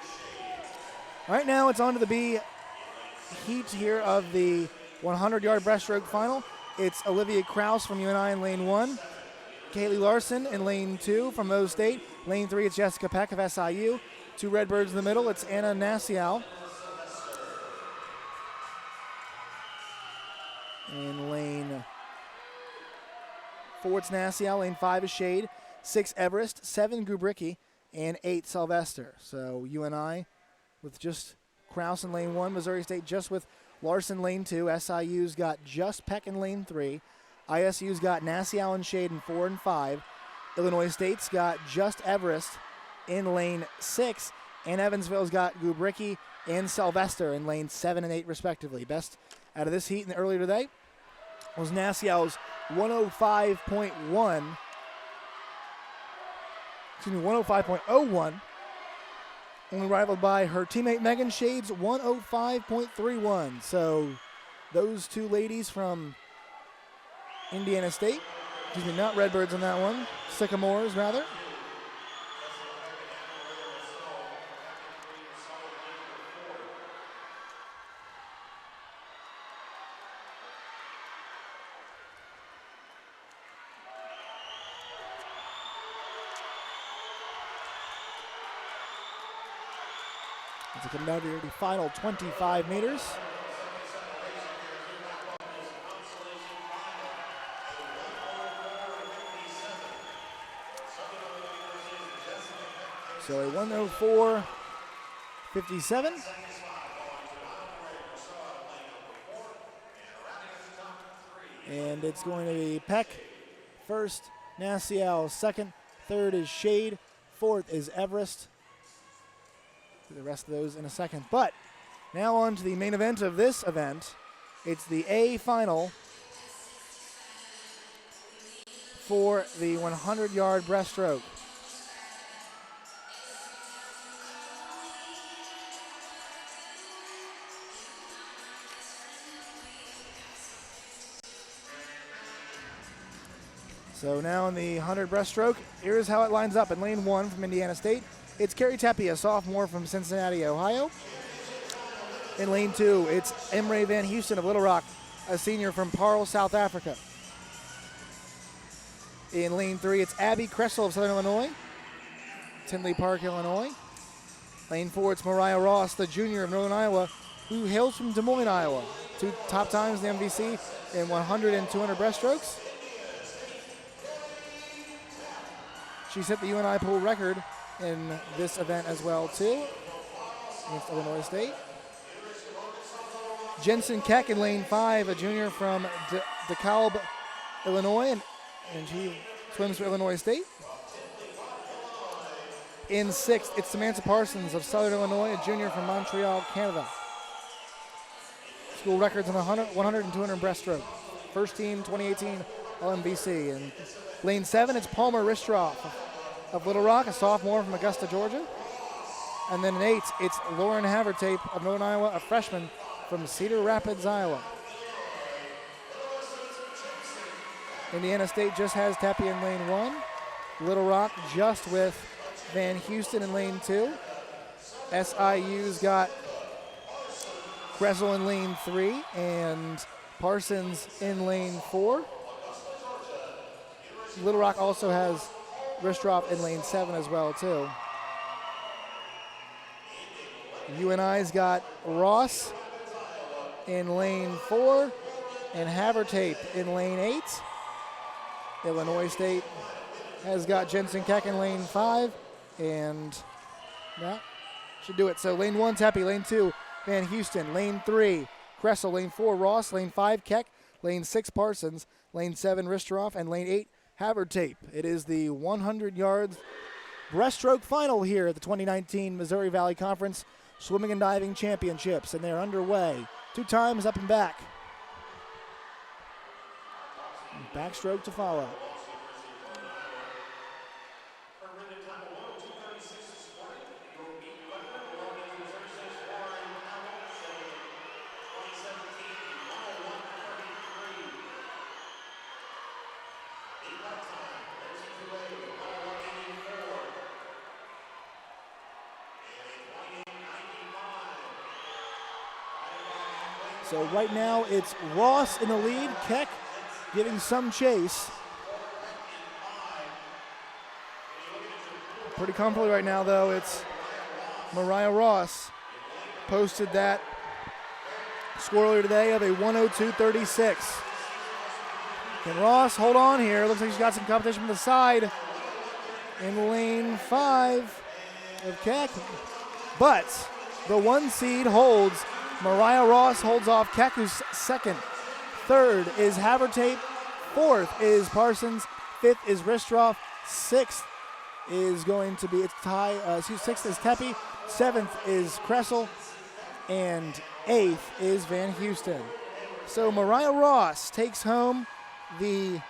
All right, now it's on to the B heat here of the 100-yard breaststroke final. It's Olivia Kraus from UNI in lane 1. Kaylee Larson in lane 2 from Mo State. Lane 3, it's Jessica Peck of SIU. 2 Redbirds in the middle, it's Anna Nasial. In lane 4, it's Nasial. Lane 5 is Shade. 6, Everest. 7, Gubricki. And 8, Sylvester. So UNI with just Kraus in lane 1. Missouri State just with Larson lane 2. SIU's got just Peck in lane 3. ISU's got Nasial and Shade in 4 and 5. Illinois State's got just Everest in lane 6. And Evansville's got Gubricki and Sylvester in lane 7 and 8 respectively. Best out of this heat earlier today was Nasial's 105.01. Excuse me, 105.01. Only rivaled by her teammate Megan Shade's 105.31. So those two ladies from Indiana State, excuse me, not Redbirds on that one, Sycamores rather. As it comes down to the final 25 meters. So a 104.57. And it's going to be Peck first, Nasial second, third is Shade, fourth is Everest. The rest of those in a second. But now on to the main event of this event. It's the A final for the 100-yard breaststroke. So now in the 100 breaststroke, here's how it lines up. In lane 1 from Indiana State, it's Carrie Tepe, a sophomore from Cincinnati, Ohio. In lane 2, it's Emre Van Houston of Little Rock, a senior from Paarl, South Africa. In lane 3, it's Abby Kressel of Southern Illinois, Tinley Park, Illinois. Lane 4, it's Mariah Ross, the junior of Northern Iowa, who hails from Des Moines, Iowa. 2 top times in the MVC in 100 and 200 breaststrokes. She set the UNI pool record in this event as well, too, against Illinois State. Jensen Keck in lane 5, a junior from DeKalb, Illinois, and she swims for Illinois State. In 6th, it's Samantha Parsons of Southern Illinois, a junior from Montreal, Canada. School records in 100 and 200 breaststroke. First team 2018 All-MVC. In lane 7, it's Palmer Ristroff of Little Rock, a sophomore from Augusta, Georgia. And then in 8, it's Lauren Havertape of Northern Iowa, a freshman from Cedar Rapids, Iowa. Indiana State just has Tepe in lane 1. Little Rock just with Van Houston in lane 2. SIU's got Kressel in lane 3 and Parsons in lane 4. Little Rock also has Ristroff in lane 7 as well, too. UNI's got Ross in lane 4 and Havertape in lane 8. Illinois State has got Jensen Keck in lane 5, and that should do it. So lane 1, Tepe, lane 2, Van Houston, lane 3, Kressel, lane 4, Ross, lane 5, Keck, lane 6, Parsons, lane 7, Ristroff, and lane 8, Havertape. It is the 100 yards breaststroke final here at the 2019 Missouri Valley Conference Swimming and Diving Championships, and they're underway. 2 times up and back. Backstroke to follow. So right now it's Ross in the lead, Keck giving some chase. Pretty comfortably right now, though. It's Mariah Ross. Posted that score earlier today of a 102.36. Can Ross hold on here? Looks like she's got some competition from the side in lane 5 of Keck. But the 1 seed holds. Mariah Ross holds off Keck, who's second. Third is Havertape. Fourth is Parsons. Fifth is Ristroff. Sixth is going to be, it's tie, sixth is Tepe. Seventh is Kressel. And eighth is Van Houston. So Mariah Ross takes home the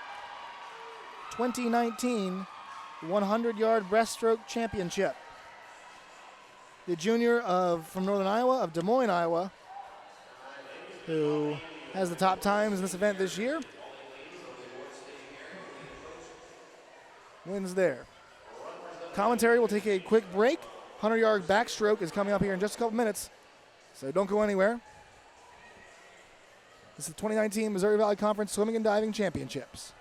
2019 100-yard breaststroke championship. The junior from Northern Iowa, of Des Moines, Iowa, who has the top times in this event this year, wins there. Commentary will take a quick break. 100-yard backstroke is coming up here in just a couple minutes, so don't go anywhere. This is the 2019 Missouri Valley Conference Swimming and Diving Championships.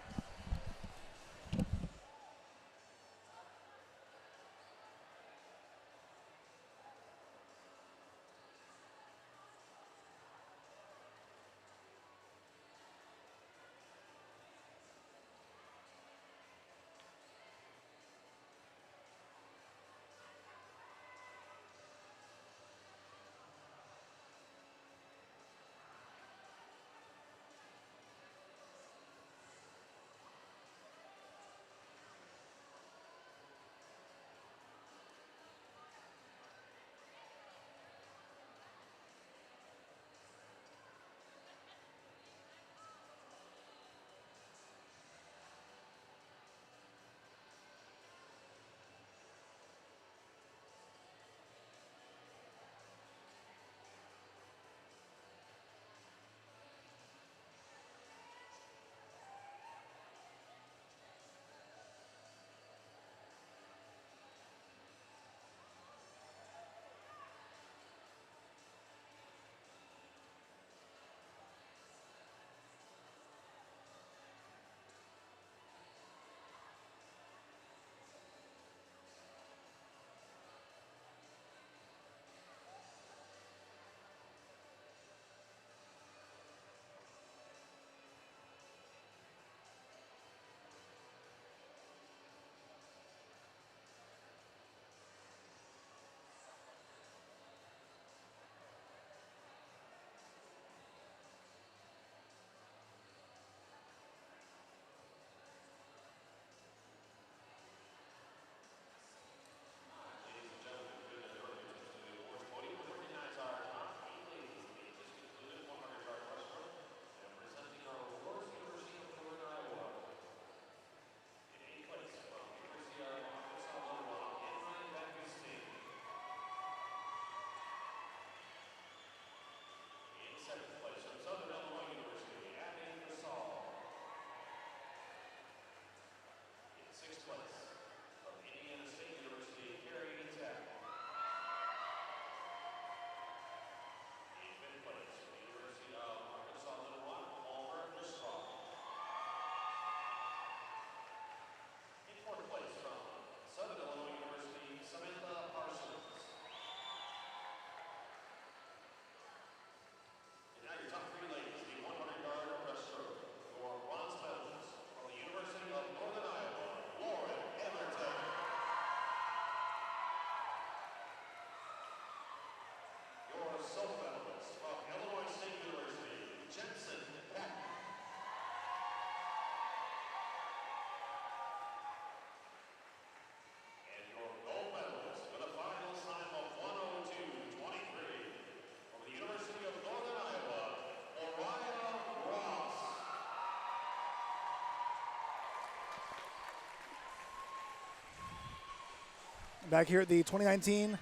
Back here at the 2019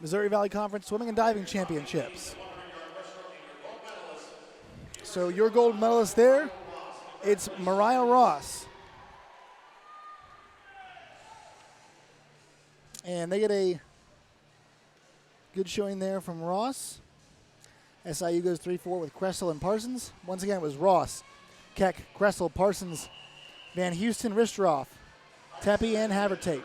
Missouri Valley Conference Swimming and Diving Championships. So your gold medalist there, it's Mariah Ross. And they get a good showing there from Ross. SIU goes 3-4 with Kressel and Parsons. Once again, it was Ross, Keck, Kressel, Parsons, Van Houston, Ristroff, Tepe, and Havertate.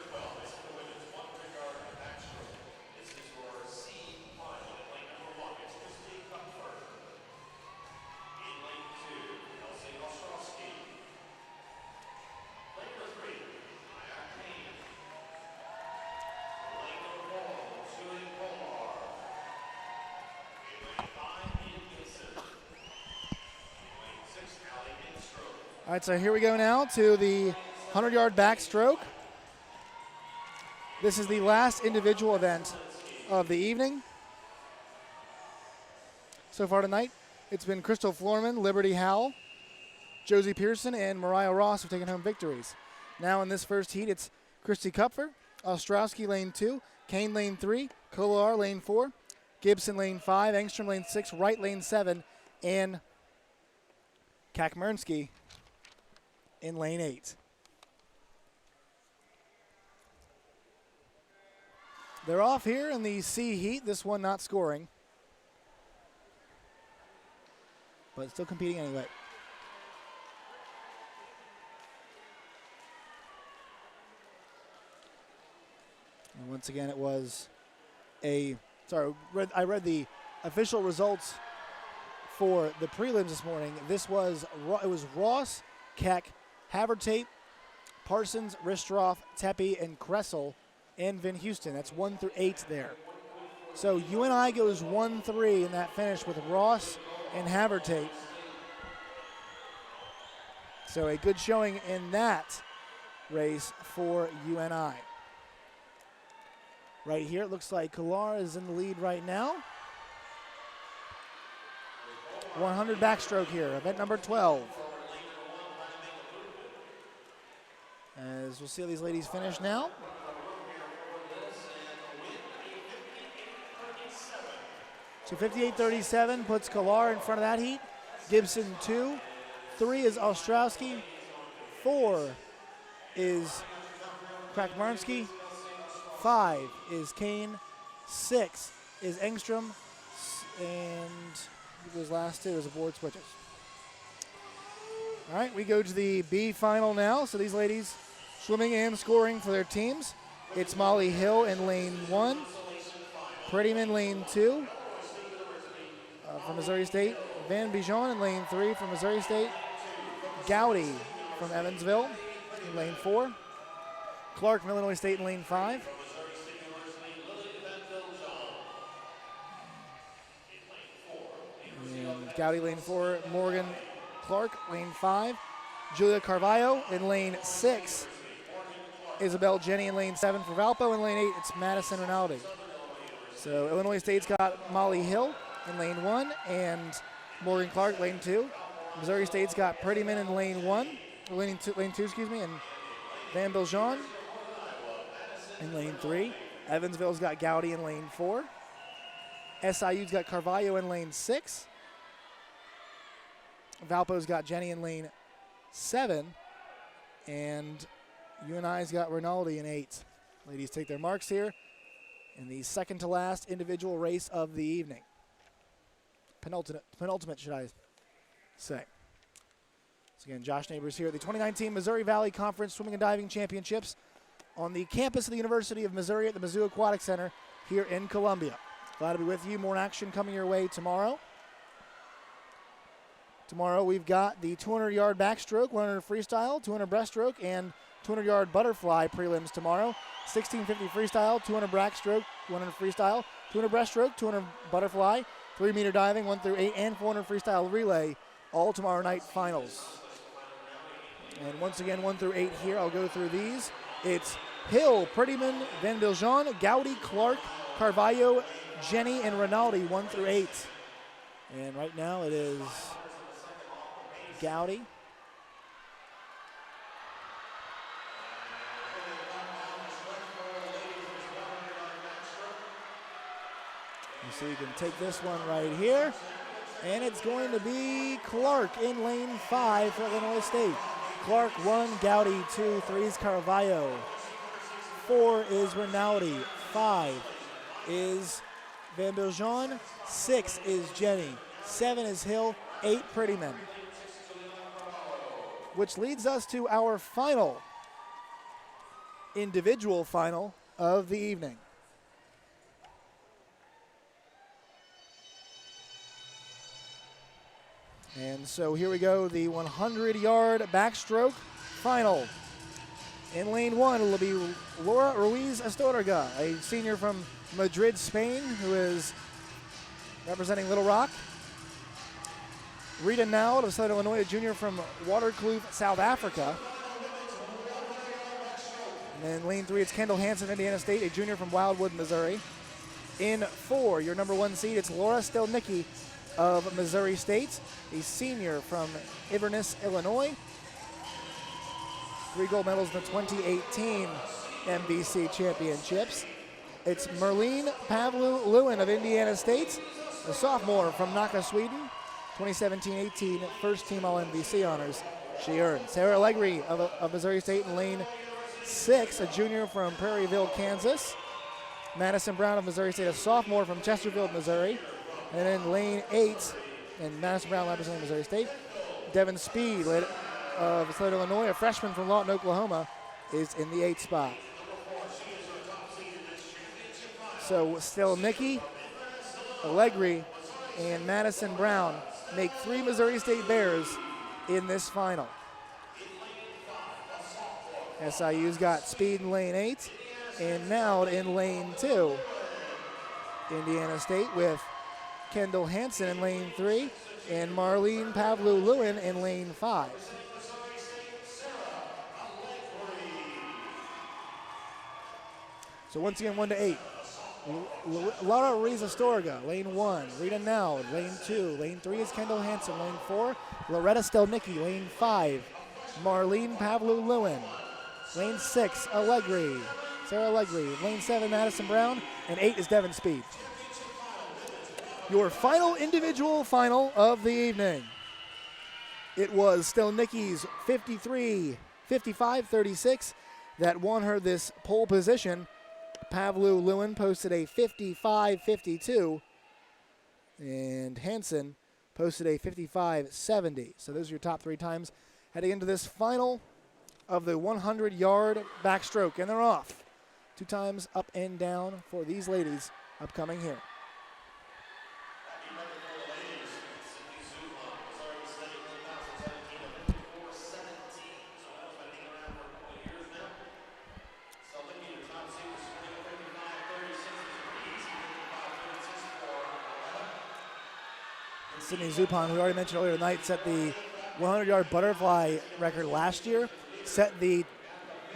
All right, so here we go now to the 100-yard backstroke. This is the last individual event of the evening. So far tonight, it's been Crystal Florman, Liberty Howell, Josie Pearson, and Mariah Ross have taken home victories. Now in this first heat, it's Christy Kupfer, Ostrowski lane 2, Kane lane 3, Kolar lane 4, Gibson lane 5, Engstrom lane 6, Wright lane 7, and Kakmernsky in lane 8. They're off here in the C heat, this one not scoring, but still competing anyway. And once again, it was I read the official results for the prelims this morning. It was Ross, Keck, Havertate, Parsons, Ristroff, Tepe, and Kressel, and Van Houston. That's 1 through 8 there. So UNI goes 1-3 in that finish with Ross and Havertate. So a good showing in that race for UNI. Right here, it looks like Kolar is in the lead right now. 100 backstroke here, event number 12. As we'll see how these ladies finish now. So 58.37 puts Kolar in front of that heat. Gibson 2. 3 is Ostrowski. 4 is Krakmarnsky. 5 is Kane. 6 is Engstrom. And those last two is the board switches. All right, we go to the B final now. So these ladies swimming and scoring for their teams. It's Molly Hill in lane 1. Prettyman lane 2 from Missouri State. Van Bijon in lane 3 from Missouri State. Gowdy from Evansville in lane 4. Clark from Illinois State in lane 5. And Gowdy lane 4. Morgan Clark lane 5. Julia Carvalho in lane 6. Isabel Jenny in lane 7 for Valpo. In lane 8, it's Madison Rinaldi. So Illinois State's got Molly Hill in lane 1 and Morgan Clark lane 2. Missouri State's got Prettyman in lane 1, or lane 2, and Van Biljon in lane 3. Evansville's got Gowdy in lane 4. SIU's got Carvalho in lane 6. Valpo's got Jenny in lane 7. And UNI's got Rinaldi in 8. Ladies take their marks here in the second to last individual race of the evening. Penultimate, should I say. So again, Josh Neighbors here at the 2019 Missouri Valley Conference Swimming and Diving Championships on the campus of the University of Missouri at the Mizzou Aquatic Center here in Columbia. Glad to be with you. More action coming your way tomorrow. Tomorrow we've got the 200-yard backstroke, 100 freestyle, 200 breaststroke, and 200-yard butterfly prelims tomorrow. 1650 freestyle, 200 backstroke, 100 freestyle, 200 breaststroke, 200 butterfly, 3-meter diving, 1 through 8, and 400 freestyle relay, all tomorrow night finals. And once again, 1 through 8 here. I'll go through these. It's Hill, Prettyman, Van Biljon, Gowdy, Clark, Carvalho, Jenny, and Rinaldi, 1 through 8. And right now it is Gowdy. So you can take this one right here. And it's going to be Clark in lane 5 for Illinois State. Clark 1, Gowdy 2, 3 is Carvalho. 4 is Rinaldi. 5 is Van Biljon. 6 is Jenny. 7 is Hill. 8 Prettyman. Which leads us to our final individual final of the evening. And so here we go, the 100-yard backstroke final. In lane 1, it'll be Laura Ruiz Astorga, a senior from Madrid, Spain, who is representing Little Rock. Rita Nowd of Southern Illinois, a junior from Waterkloof, South Africa. And then lane 3, it's Kendall Hansen, Indiana State, a junior from Wildwood, Missouri. In 4, your number 1 seed, it's Laura Stelnicki of Missouri State, a senior from Inverness, Illinois. 3 gold medals in the 2018 MVC championships. It's Merlene Pavlu-Lewin of Indiana State, a sophomore from Nacka, Sweden. 2017-18 first team All-MVC honors she earned. Sarah Allegri of Missouri State in lane 6, a junior from Prairieville, Kansas. Madison Brown of Missouri State, a sophomore from Chesterfield, Missouri. And in lane 8, and Madison Brown representing Missouri State, Devin Speed of Southern Illinois, a freshman from Lawton, Oklahoma, is in the 8th spot. So Stelnicki, Allegri, and Madison Brown make 3 Missouri State Bears in this final. SIU's got Speed in lane 8, and Nowd in lane 2. Indiana State with Kendall Hansen in lane 3, and Marlene Pavlu-Lewin in lane 5. So once again, 1 to 8. Laura Ruiz Astorga, lane 1. Rita Nowd, lane 2. Lane 3 is Kendall Hansen. Lane 4, Loretta Stelnicki. Lane 5, Marlene Pavlu-Lewin. Lane 6, Sarah Allegri. Lane 7, Madison Brown. And 8 is Devin Speed. Your final individual final of the evening. It was Stelnicki's 55-36 that won her this pole position. Pavlu-Lewin posted a 55-52, and Hansen posted a 55-70. So those are your top 3 times heading into this final of the 100-yard backstroke, and they're off. 2 times up and down for these ladies upcoming here. Sydney Zupan, who we already mentioned earlier tonight, set the 100-yard butterfly record last year, set the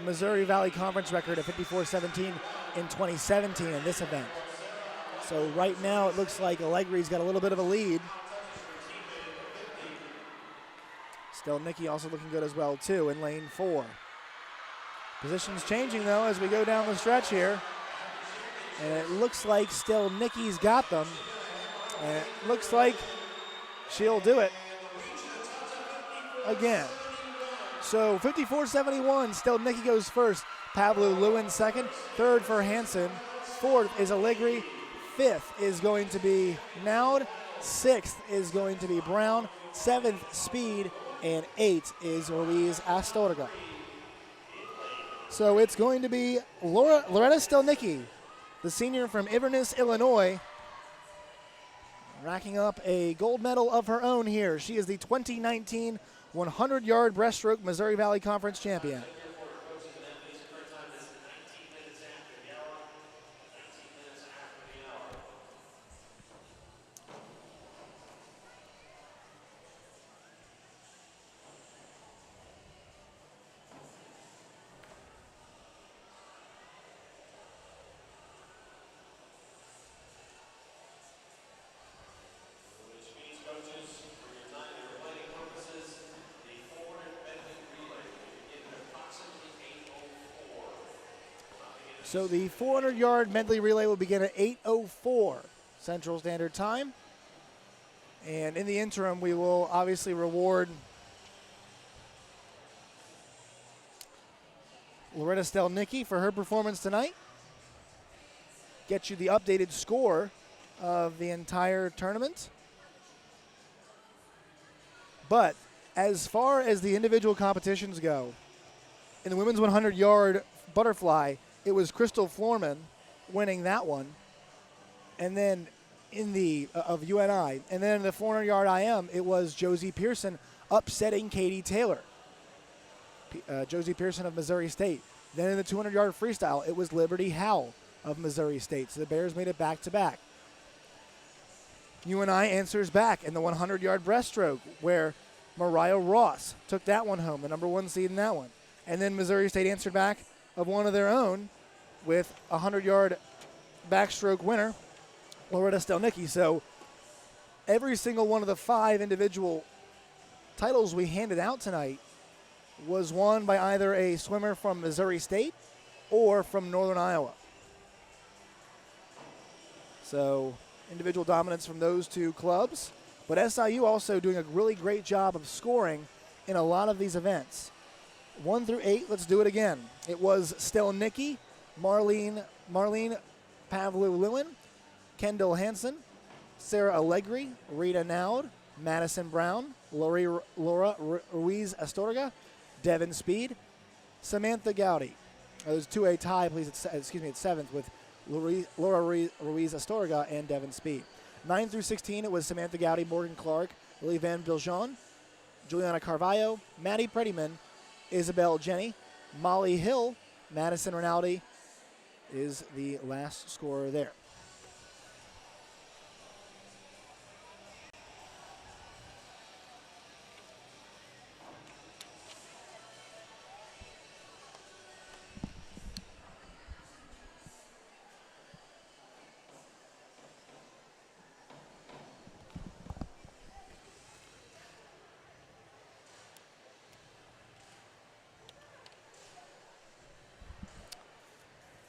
Missouri Valley Conference record at 54-17 in 2017 in this event. So right now it looks like Allegri's got a little bit of a lead. Stelnicki also looking good as well too in lane 4. Positions changing though as we go down the stretch here. And it looks like Stelnicki's got them. And it looks like she'll do it again. So 54-71, Stelnicki goes first. Pavlu-Lewin second. Third for Hansen. Fourth is Allegri. Fifth is going to be Nowd. Sixth is going to be Brown. Seventh, Speed. And 8 is Ruiz Astorga. So it's going to be Loretta Stelnicki, the senior from Inverness, Illinois, racking up a gold medal of her own here. She is the 2019 100-yard breaststroke Missouri Valley Conference champion. So the 400-yard medley relay will begin at 8:04 Central Standard Time. And in the interim, we will obviously reward Loretta Stelnicki for her performance tonight. Get you the updated score of the entire tournament. But as far as the individual competitions go, in the women's 100-yard butterfly, it was Crystal Florman winning that one. And then in the of UNI, and then in the 400-yard IM, it was Josie Pearson upsetting Katie Taylor. Josie Pearson of Missouri State. Then in the 200-yard freestyle, it was Liberty Howell of Missouri State. So the Bears made it back-to-back. UNI answers back in the 100-yard breaststroke, where Mariah Ross took that one home, the number 1 seed in that one. And then Missouri State answered back of one of their own with a 100-yard backstroke winner, Loretta Stelnicki. So every single one of the 5 individual titles we handed out tonight was won by either a swimmer from Missouri State or from Northern Iowa. So individual dominance from those 2 clubs. But SIU also doing a really great job of scoring in a lot of these events. 1 through 8, let's do it again. It was Stelnicki, Marlene Pavlu-Lewin, Kendall Hansen, Sarah Allegri, Rita Naud, Madison Brown, Laura Ruiz Astorga, Devin Speed, Samantha Gowdy. Those 2-a tie, please. At 7th with Laura Ruiz Astorga and Devin Speed. 9 through 16, it was Samantha Gowdy, Morgan Clark, Lily Van Biljon, Juliana Carvalho, Maddie Prettyman, Isabel Jenny, Molly Hill, Madison Rinaldi is the last scorer there.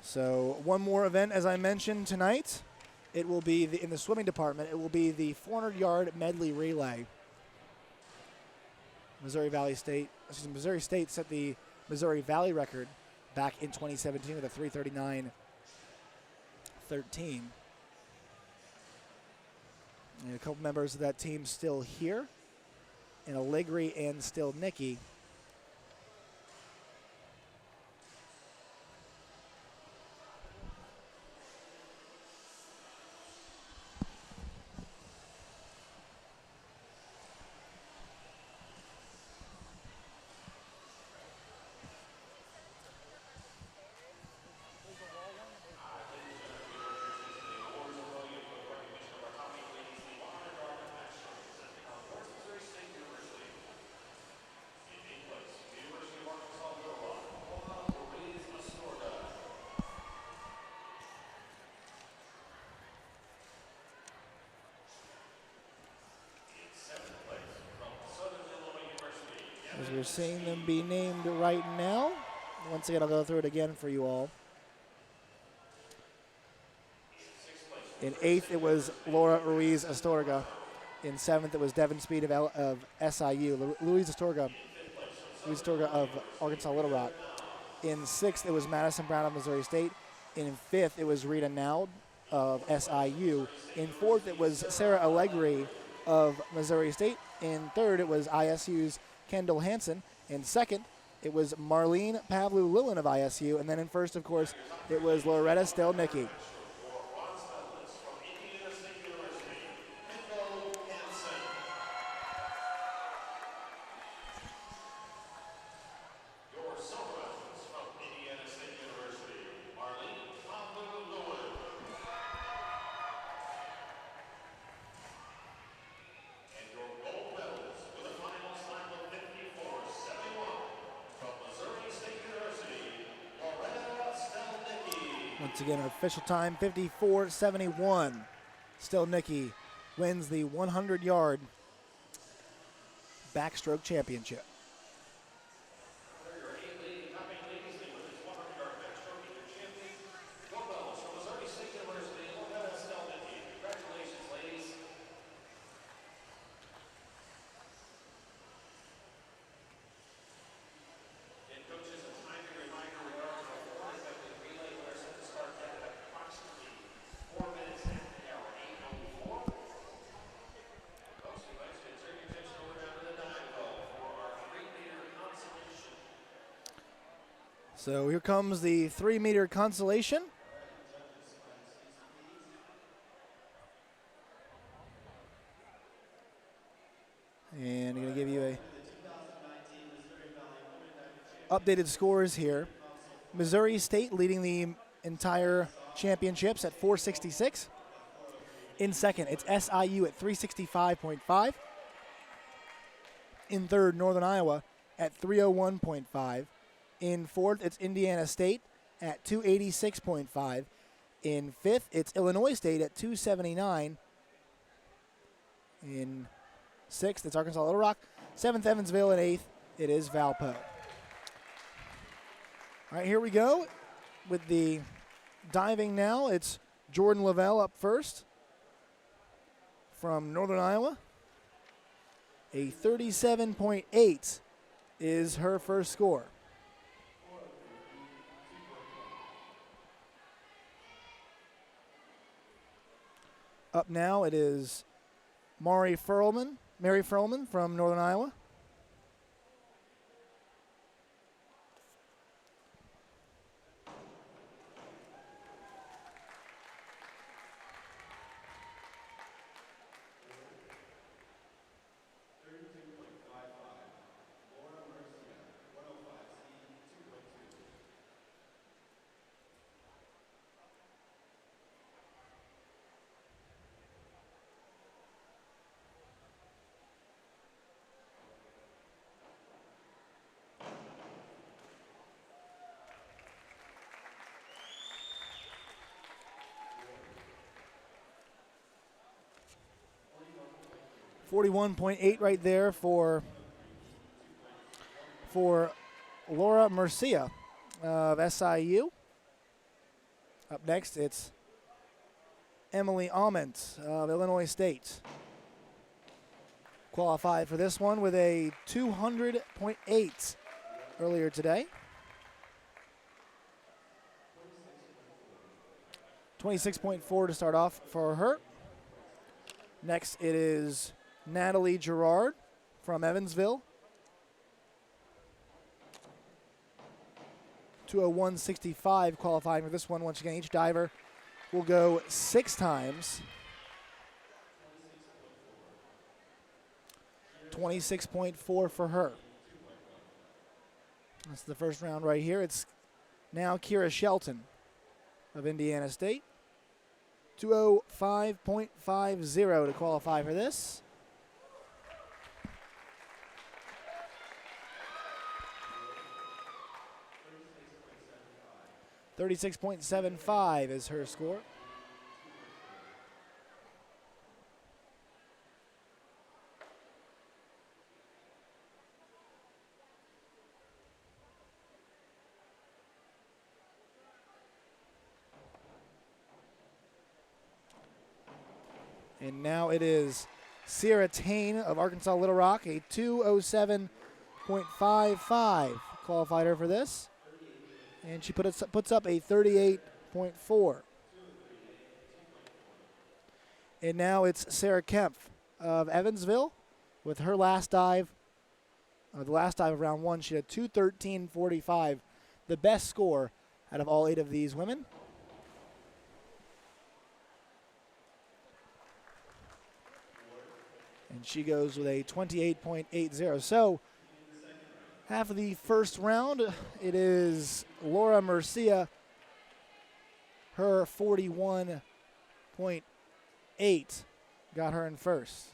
So one more event, as I mentioned tonight. It will be in the swimming department. It will be the 400-yard medley relay. Missouri State set the Missouri Valley record back in 2017 with a 3:39.13. And a couple members of that team still here, and Allegri and Stelnicki. As we're seeing them be named right now. Once again, I'll go through it again for you all. In 8th, it was Laura Ruiz Astorga. In 7th, it was Devin Speed of SIU. Ruiz Astorga of Arkansas Little Rock. In 6th, it was Madison Brown of Missouri State. In 5th, it was Rita Naud of SIU. In 4th, it was Sarah Allegri of Missouri State. In 3rd, it was ISU's Kendall Hansen. In 2nd, it was Marlene Pavlu-Lewin of ISU. And then in 1st, of course, it was Loretta Stelnicki. Once again, our official time, 54:71. Stelnicki wins the 100-yard backstroke championship. So here comes the 3-meter consolation. And I'm going to give you a updated scores here. Missouri State leading the entire championships at 466. In second, it's SIU at 365.5. In third, Northern Iowa at 301.5. In fourth, it's Indiana State at 286.5. In fifth, it's Illinois State at 279. In sixth, it's Arkansas Little Rock. Seventh, Evansville. And eighth, it is Valpo. All right, here we go with the diving now. It's Jordan Lavelle up first from Northern Iowa. A 37.8 is her first score. Up now it is Mary Furlman from Northern Iowa. .8 right there for Laura Murcia of SIU. Up next, it's Emily Ament of Illinois State. Qualified for this one with a 200.8 earlier today. 26.4 to start off for her. Next, it is Natalie Gerard from Evansville. 201.65 qualifying for this one. Once again, each diver will go 6 times. 26.4 for her. That's the first round right here. It's now Kira Shelton of Indiana State. 205.50 to qualify for this. .36.75 is her score. And now it is Sierra Tain of Arkansas Little Rock, a 207.55 qualified her for this. And she puts up a 38.4. And now it's Sarah Kempf of Evansville with her last dive. The last dive of round 1, she had 213.45, the best score out of all 8 of these women. And she goes with a 28.80. So half of the first round, it is Laura Murcia, her 41.8 got her in first.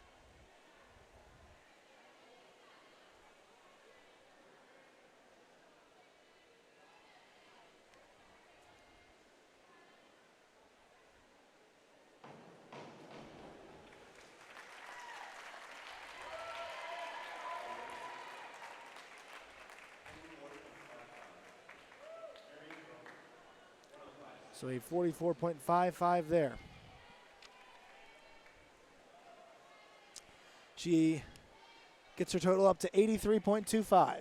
So a 44.55 there. She gets her total up to 83.25.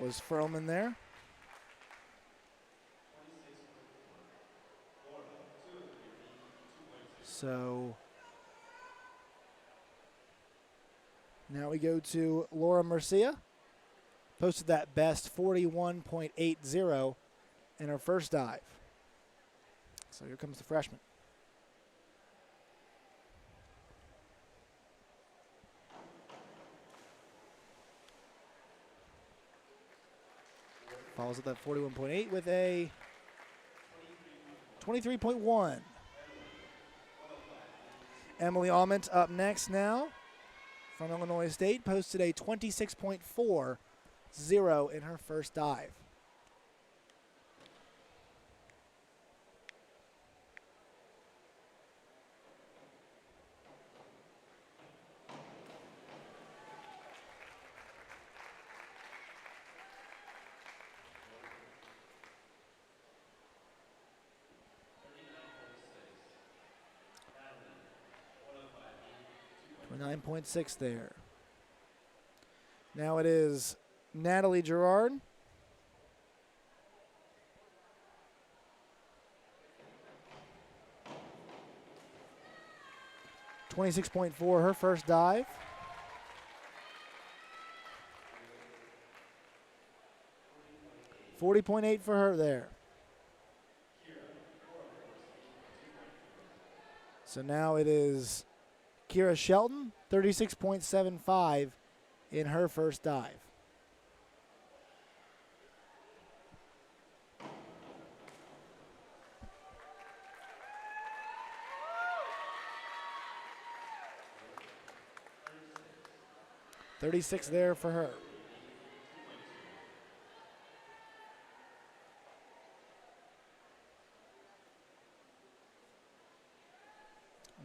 was Furlman there. So now we go to Laura Murcia. Posted that best 41.80 in her first dive. So here comes the freshman. Follows up that 41.8 with a 23.1. Emily Alment up next now from Illinois State. Posted a 26.40 in her first dive. .6 there. Now it is Natalie Gerard. .26.4 her first dive. .40.8 for her there. So now it is Kira Shelton, 36.75 in her first dive. .36 there for her.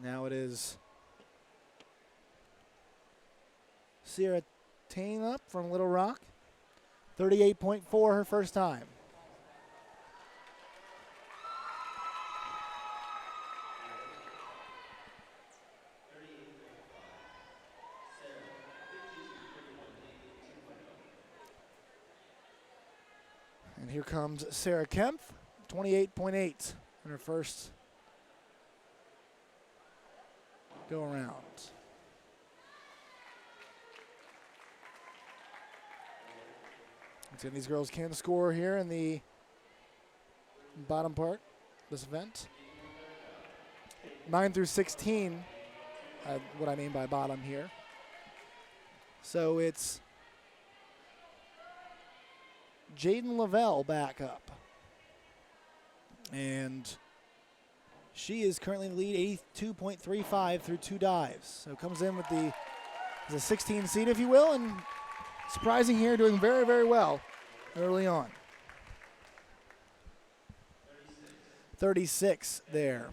Now it is Sierra Tain up from Little Rock. 38.4 her first time. And here comes Sarah Kempf, 28.8 in her first go around. And these girls can score here in the bottom part of this event. 9 through 16, what I mean by bottom here. So it's Jaden Lavelle back up. And she is currently in the lead, 82.35 through 2 dives. So comes in with the 16 seed, if you will, and surprising here, doing very, very well early on. 36 there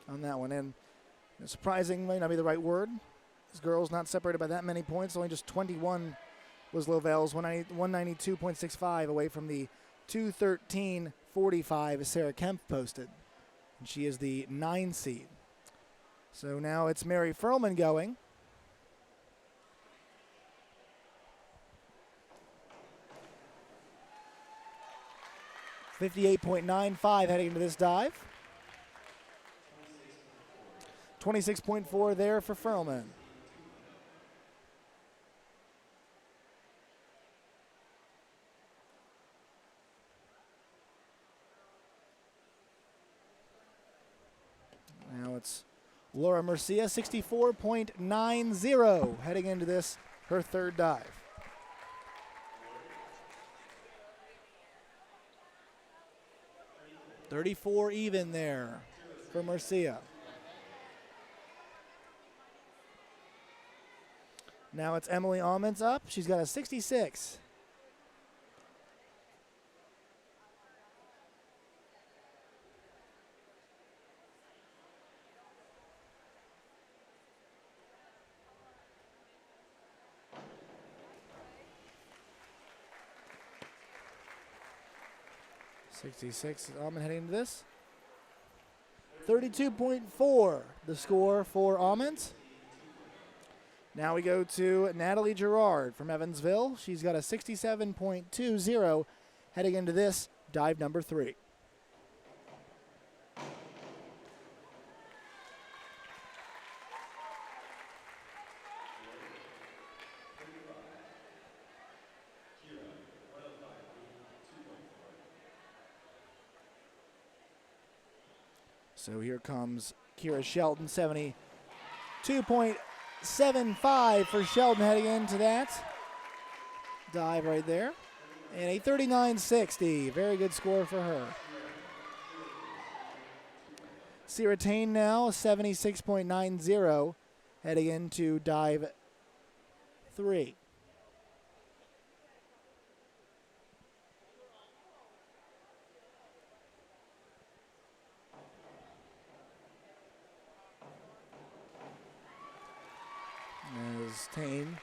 on that one. And surprising might not be the right word. This girl's not separated by that many points. Only just 21 was Lavelle's, 192.65 away from the 213.45 Sarah Kemp posted. And she is the 9 seed. So now it's Mary Furlman going. .58.95 heading into this dive. 26.4 there for Furlman. Now it's Laura Murcia, 64.90 heading into this, her third dive. .34 even there for Murcia. Now it's Emily Almonds up. She's got a 66. Almond heading into this. 32.4 the score for Almonds. Now we go to Natalie Gerard from Evansville. She's got a 67.20 heading into this dive number 3. So here comes Kira Shelton, 72.75 for Shelton heading into that dive right there. And a 39.60, very good score for her. Sierra Tain now, 76.90 heading into dive 3. As Tain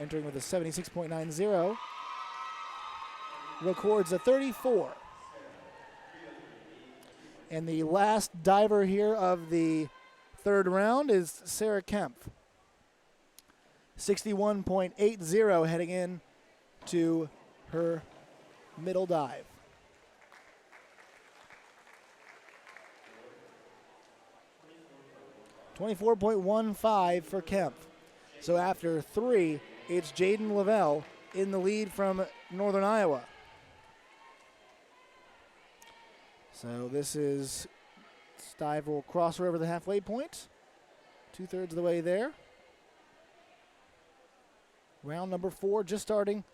entering with a 76.90, records a 34. And the last diver here of the third round is Sarah Kempf. 61.80 heading in to her middle dive. .15 for Kempf. So after 3, it's Jaden Lavelle in the lead from Northern Iowa. So this dive will cross her over the halfway point. 2/3 of the way there. Round number 4 just starting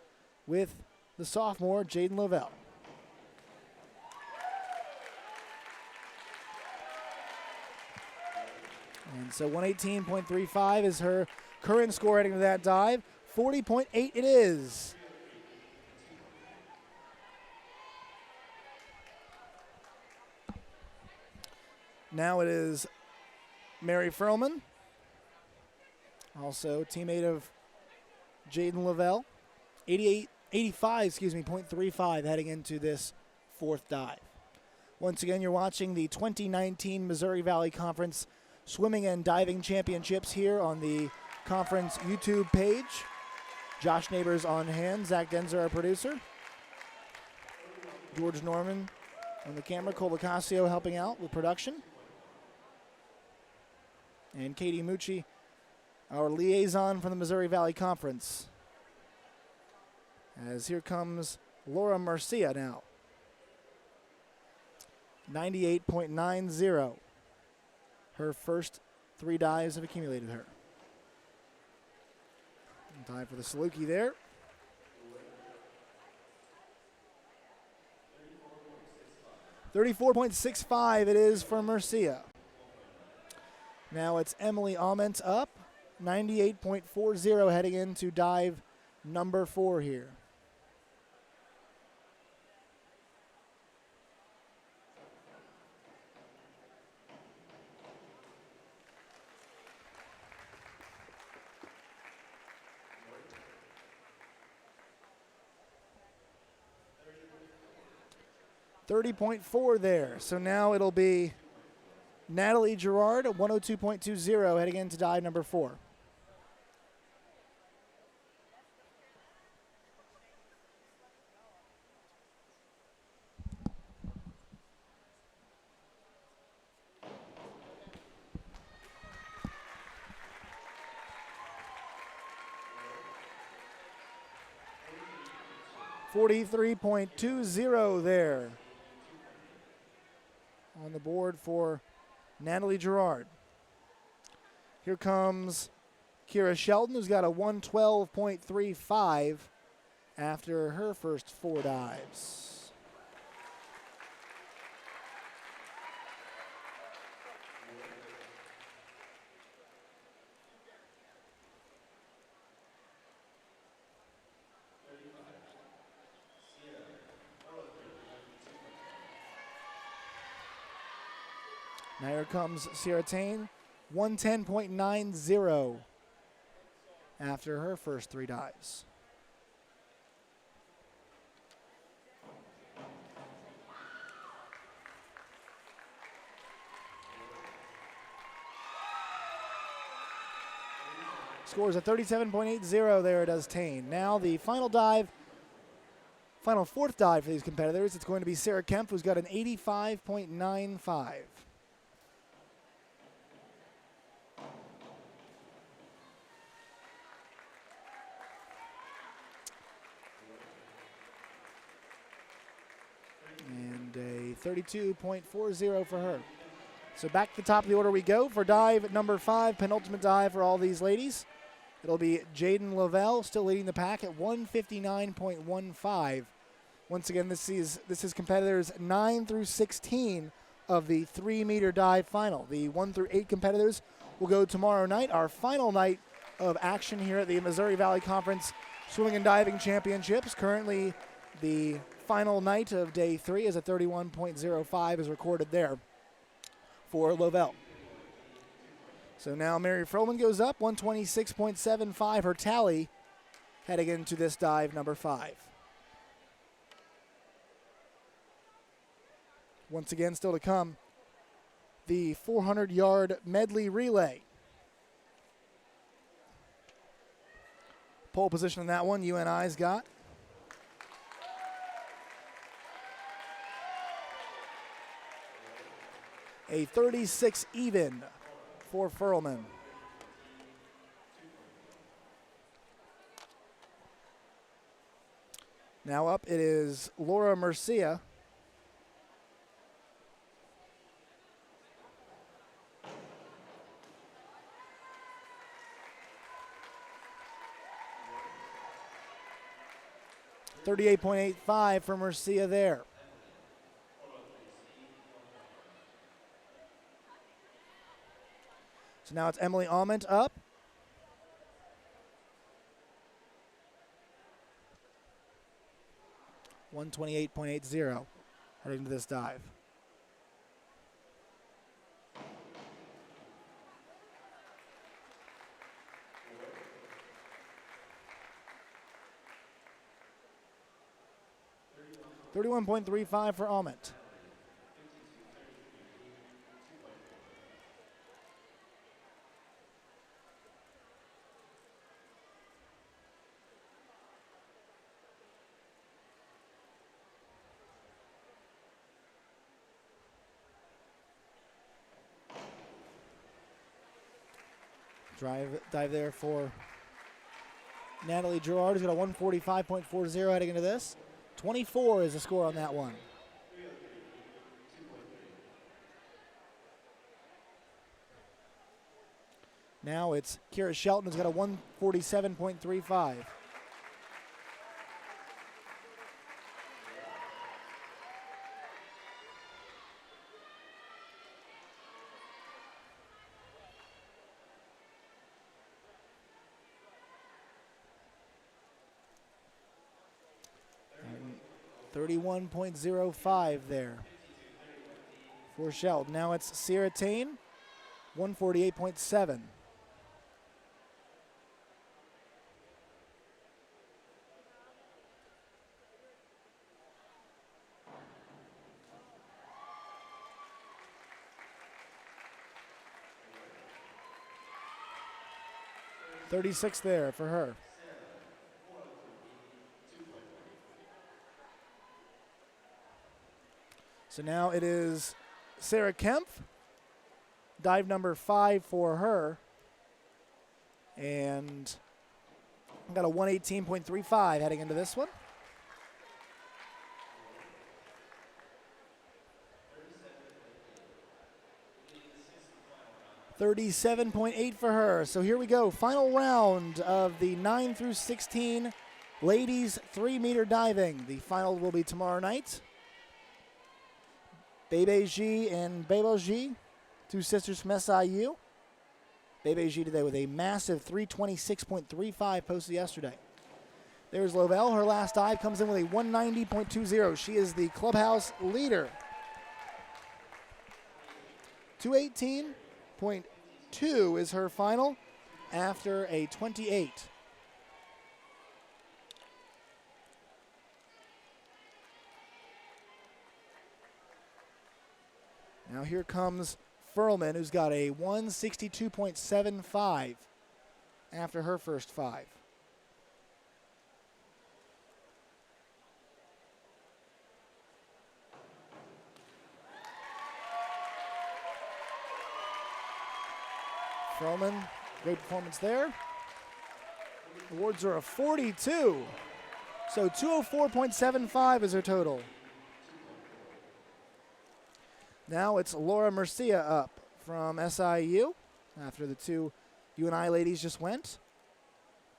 with the sophomore, Jaden Lavelle. And so 118.35 is her current score heading to that dive. 40.8 it is. Now it is Mary Ferlman, also teammate of Jaden Lavelle. 85.35 heading into this 4th dive. Once again, you're watching the 2019 Missouri Valley Conference Swimming and Diving Championships here on the conference YouTube page. Josh Neighbors on hand, Zach Denzer, our producer. George Norman on the camera, Cole Lacasio helping out with production. And Katie Mucci, our liaison from the Missouri Valley Conference. As here comes Laura Marcia now. 98.90. Her first 3 dives have accumulated her. Time for the Saluki there. .34.65 it is for Marcia. Now it's Emily Ament up. 98.40 heading into dive number 4 here. .30.4 there. So now it'll be Natalie Gerard at 102.20 heading into dive number 4. .43.20 there on the board for Natalie Gerard. Here comes Kira Shelton, who's got a 112.35 after her first 4 dives. Now here comes Sierra Tain, 110.90 after her first 3 dives. Scores a 37.80 there, does Tane. Now the final dive, final fourth dive for these competitors. It's going to be Sarah Kemp, who's got an 85.95. And a 32.40 for her. So back to the top of the order we go for dive number 5, penultimate dive for all these ladies. It'll be Jaden Lavelle still leading the pack at 159.15. Once again, this is competitors 9 through 16 of the 3-meter dive final. The 1 through 8 competitors will go tomorrow night, our final night of action here at the Missouri Valley Conference Swimming and Diving Championships. Currently, the final night of day 3 is a 31.05 is recorded there for Lavelle. So now Mary Froman goes up, 126.75, her tally, heading into this dive number 5. Once again, still to come, the 400-yard medley relay. Pole position in that one, UNI's got. A 36 even for Furlman. Now up it is Laura Murcia. $38.85 for Murcia there. So now it's Emily Ament up. $128.80 heading to this dive. $31.35 for Ament. Dive there for Natalie Gerard, who's got a 145.40 heading into this. 24 is the score on that one. Now it's Kira Shelton, who's got a 147.35. $31.05 there for Shelton. Now it's Sierra Tane, 148.7. $36 there for her. So now it is Sarah Kempf, dive number 5 for her. And got a 118.35 heading into this one. $37.8 for her. So here we go. Final round of the 9 through 16 ladies 3-meter diving. The final will be tomorrow night. Bebe G and Bebo G, two sisters from SIU. Bebe G today with a massive 326.35 posted yesterday. There's Lovell. Her last dive comes in with a 190.20. She is the clubhouse leader. 218.2 is her final after a 28. Now here comes Furlman, who's got a 162.75. after her first 5. Froman, great performance there. Awards are a 42. So 204.75 is her total. Now it's Laura Murcia up from SIU after the 2 UNI ladies just went.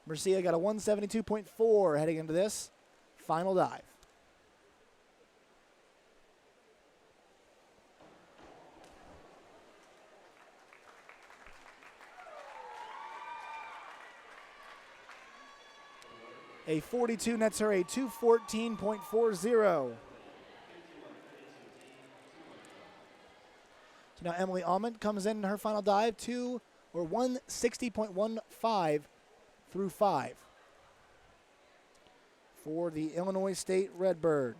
Murcia got a 172.4 heading into this final dive. A 42 nets her a 214.40. So now Emily Almond comes in her final dive, 160.15 through 5 for the Illinois State Redbird.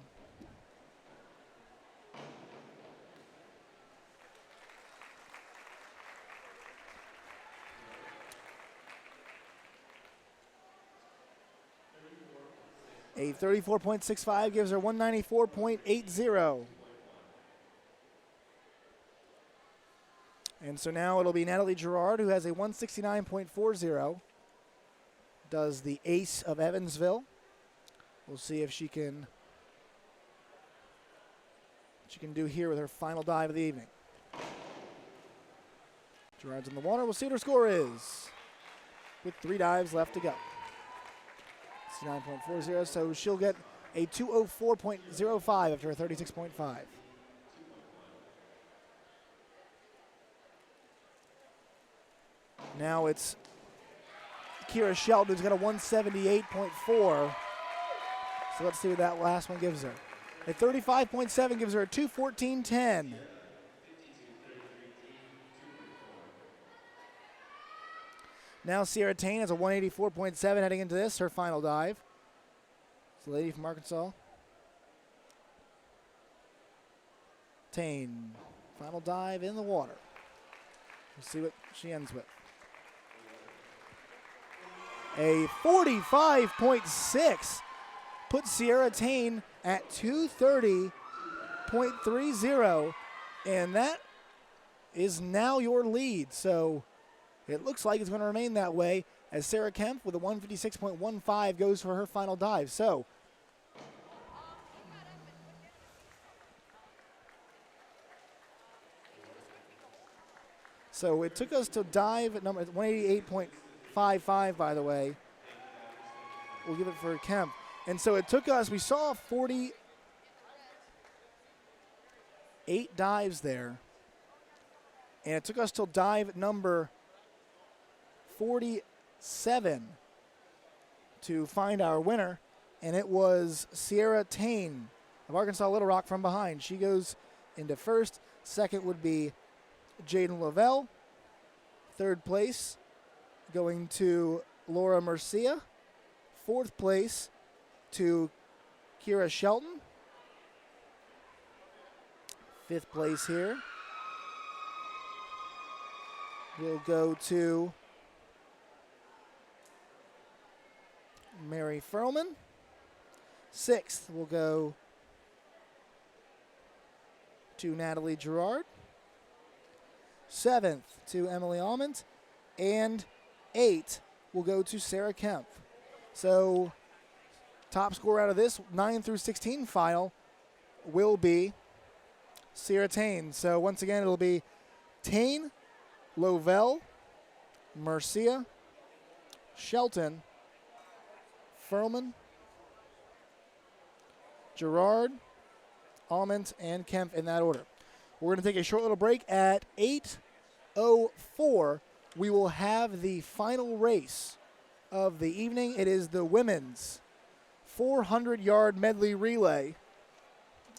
A 34.65 gives her 194.80. And so now it'll be Natalie Gerard, who has a 169.40. Does the ace of Evansville. We'll see if she can do here with her final dive of the evening. Gerard's in the water. We'll see what her score is with 3 dives left to go. 69.40, so she'll get a 204.05 after a 36.5. Now it's Kira Shelton, who's got a 178.4. So let's see what that last one gives her. A 35.7 gives her a 214.10. Now Sierra Tain has a 184.7 heading into this, her final dive. It's the lady from Arkansas. Tain, final dive in the water. We'll see what she ends with. A 45.6 puts Sierra Tain at 230.30, and that is now your lead. So it looks like it's going to remain that way as Sarah Kemp with a 156.15 goes for her final dive. So it took us to dive at number 188.55, by the way. We'll give it for Kemp. And so it took us, we saw 48 dives there. And it took us till dive number 47 to find our winner. And it was Sierra Tain of Arkansas Little Rock from behind. She goes into first. Second would be Jaden Lavelle. Third place going to Laura Murcia. Fourth place to Kira Shelton. Fifth place here will go to Mary Furlman. Sixth will go to Natalie Gerard. Seventh to Emily Almond. And 8 will go to Sarah Kemp. So top score out of this 9 through 16 final will be Sierra Tain. So once again, it'll be Tain, Lovell, Murcia, Shelton, Furlman, Gerard, Almond, and Kemp in that order. We're going to take a short little break. At 8:04, we will have the final race of the evening. It is the women's 400-yard medley relay,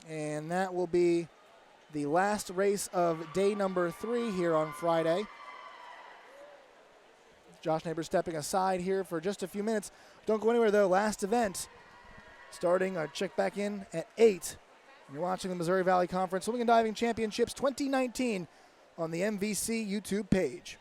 and that will be the last race of day number 3 here on Friday. Josh Neighbors stepping aside here for just a few minutes. Don't go anywhere, though. Last event starting, check back in at 8. You're watching the Missouri Valley Conference Swimming and Diving Championships 2019 on the MVC YouTube page.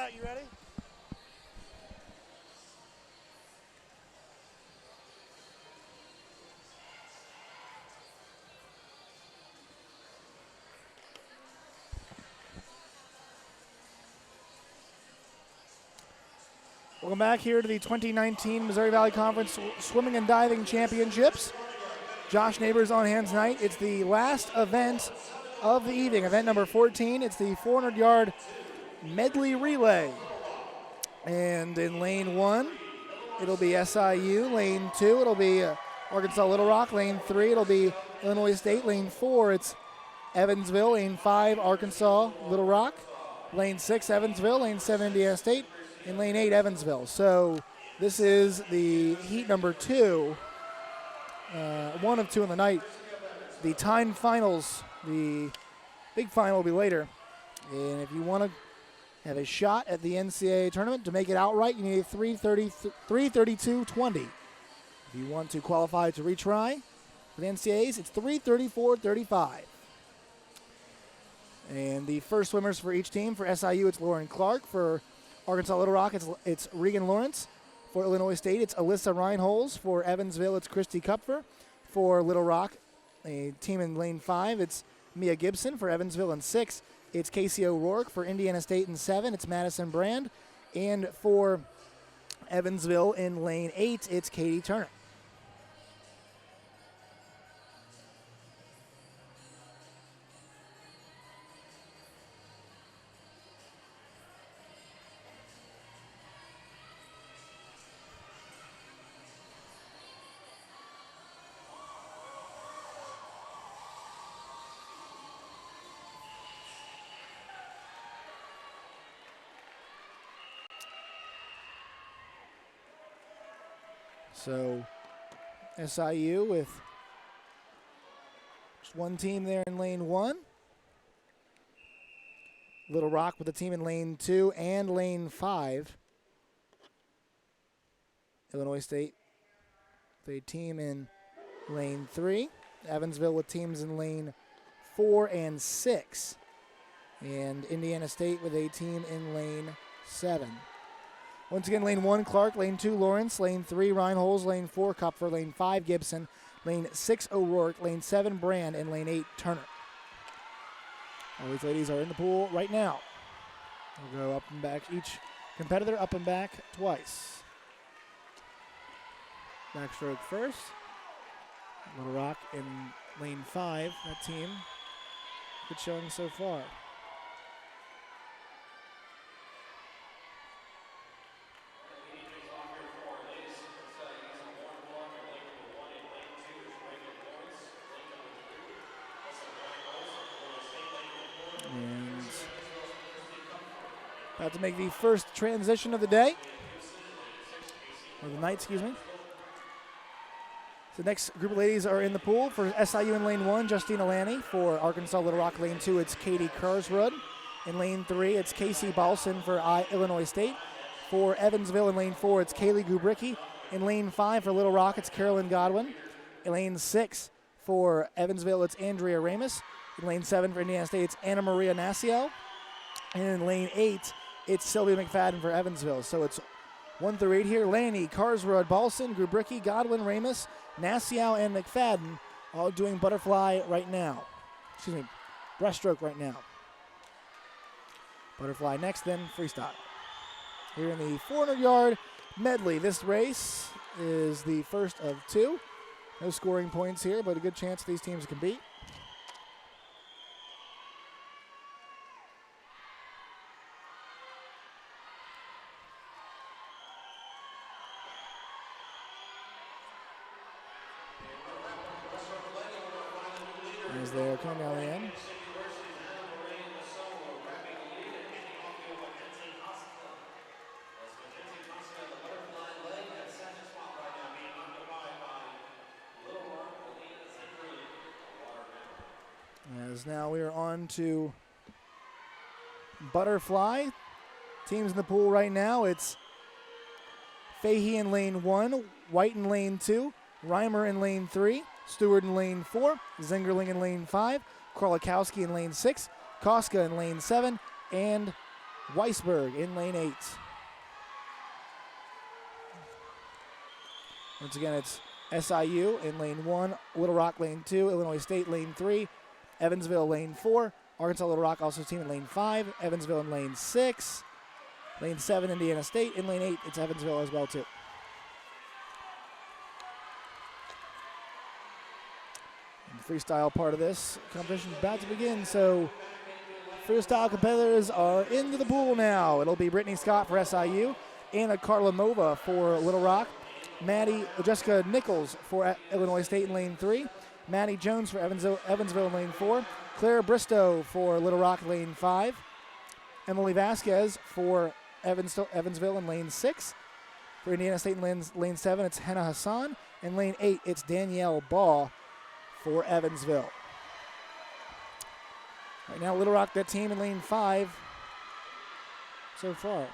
Matt, you ready? Welcome back here to the 2019 Missouri Valley Conference Swimming and Diving Championships. Josh Neighbors on hand tonight. It's the last event of the evening, event number 14. It's the 400-yard medley relay. And in lane 1, it'll be SIU. Lane 2, it'll be Arkansas Little Rock. Lane 3, it'll be Illinois State. Lane 4, it's Evansville. Lane 5, Arkansas Little Rock. Lane 6, Evansville. Lane 7, Indiana State. In lane 8, Evansville. So this is the heat number 2, 1 of 2 in the night. The timed finals, the big final will be later. And if you want to have a shot at the NCAA tournament to make it outright, you need 332.20. If you want to qualify to retry for the NCAAs, it's 334.35. And the first swimmers for each team, for SIU, it's Lauren Clark. For Arkansas Little Rock, it's Regan Lawrence. For Illinois State, it's Alyssa Reinholz. For Evansville, it's Christy Kupfer. For Little Rock, a team in lane 5, it's Mia Gibson. For Evansville in 6, it's Casey O'Rourke. For Indiana State in 7, it's Madison Brand. And for Evansville in lane 8, it's Katie Turner. So SIU with just one team there in lane 1. Little Rock with a team in lane 2 and lane 5. Illinois State with a team in lane 3. Evansville with teams in lane 4 and 6. And Indiana State with a team in lane 7. Once again, lane 1, Clark. Lane 2, Lawrence. Lane 3, Reinholz. Lane 4, Kupfer. Lane 5, Gibson. Lane 6, O'Rourke. Lane 7, Brand. And lane 8, Turner. All these ladies are in the pool right now. They'll go up and back. Each competitor up and back twice. Backstroke first. Little Rock in lane 5. That team, good showing so far. About to make the first transition of the day, or the night, excuse me. The next group of ladies are in the pool. For SIU in lane 1, Justina Lanny. For Arkansas Little Rock, lane 2, it's Katie Karsrud. In lane 3, it's Casey Balson for Illinois State. For Evansville in lane 4, it's Kaylee Gubricki. In lane 5 for Little Rock, it's Carolyn Godwin. In lane 6 for Evansville, it's Andrea Ramus. In lane 7 for Indiana State, it's Anna Maria Nasio. And in lane 8, it's Sylvia McFadden for Evansville. So it's 1 through 8 here. Lanny, Karsrud, Balson, Gubricki, Godwin, Ramus, Nasio, and McFadden all doing butterfly right now. Excuse me, breaststroke right now. Butterfly next, then freestyle. Here in the 400-yard medley. This race is the first of 2. No scoring points here, but a good chance these teams can beat. As they're coming down the end. As now we are on to butterfly. Teams in the pool right now, it's Fahey in lane 1, White in lane 2, Reimer in lane 3, Stewart in lane 4, Zingerling in lane 5, Krolakowski in lane 6, Koska in lane 7, and Weisberg in lane 8. Once again, it's SIU in lane 1, Little Rock lane 2, Illinois State lane 3, Evansville lane 4, Arkansas Little Rock also team in lane 5, Evansville in lane 6, lane 7, Indiana State. In lane 8, it's Evansville as well, too. And freestyle part of this competition is about to begin, so freestyle competitors are into the pool now. It'll be Brittany Scott for SIU, Anna Karlamova for Little Rock, Jessica Nichols for Illinois State in lane 3, Maddie Jones for Evansville in lane 4, Claire Bristow for Little Rock lane 5, Emily Vasquez for Evansville in lane 6. For Indiana State in lane 7, it's Henna Hassan. In lane 8, it's Danielle Baugh for Evansville. Right now, Little Rock, that team in lane 5 so far.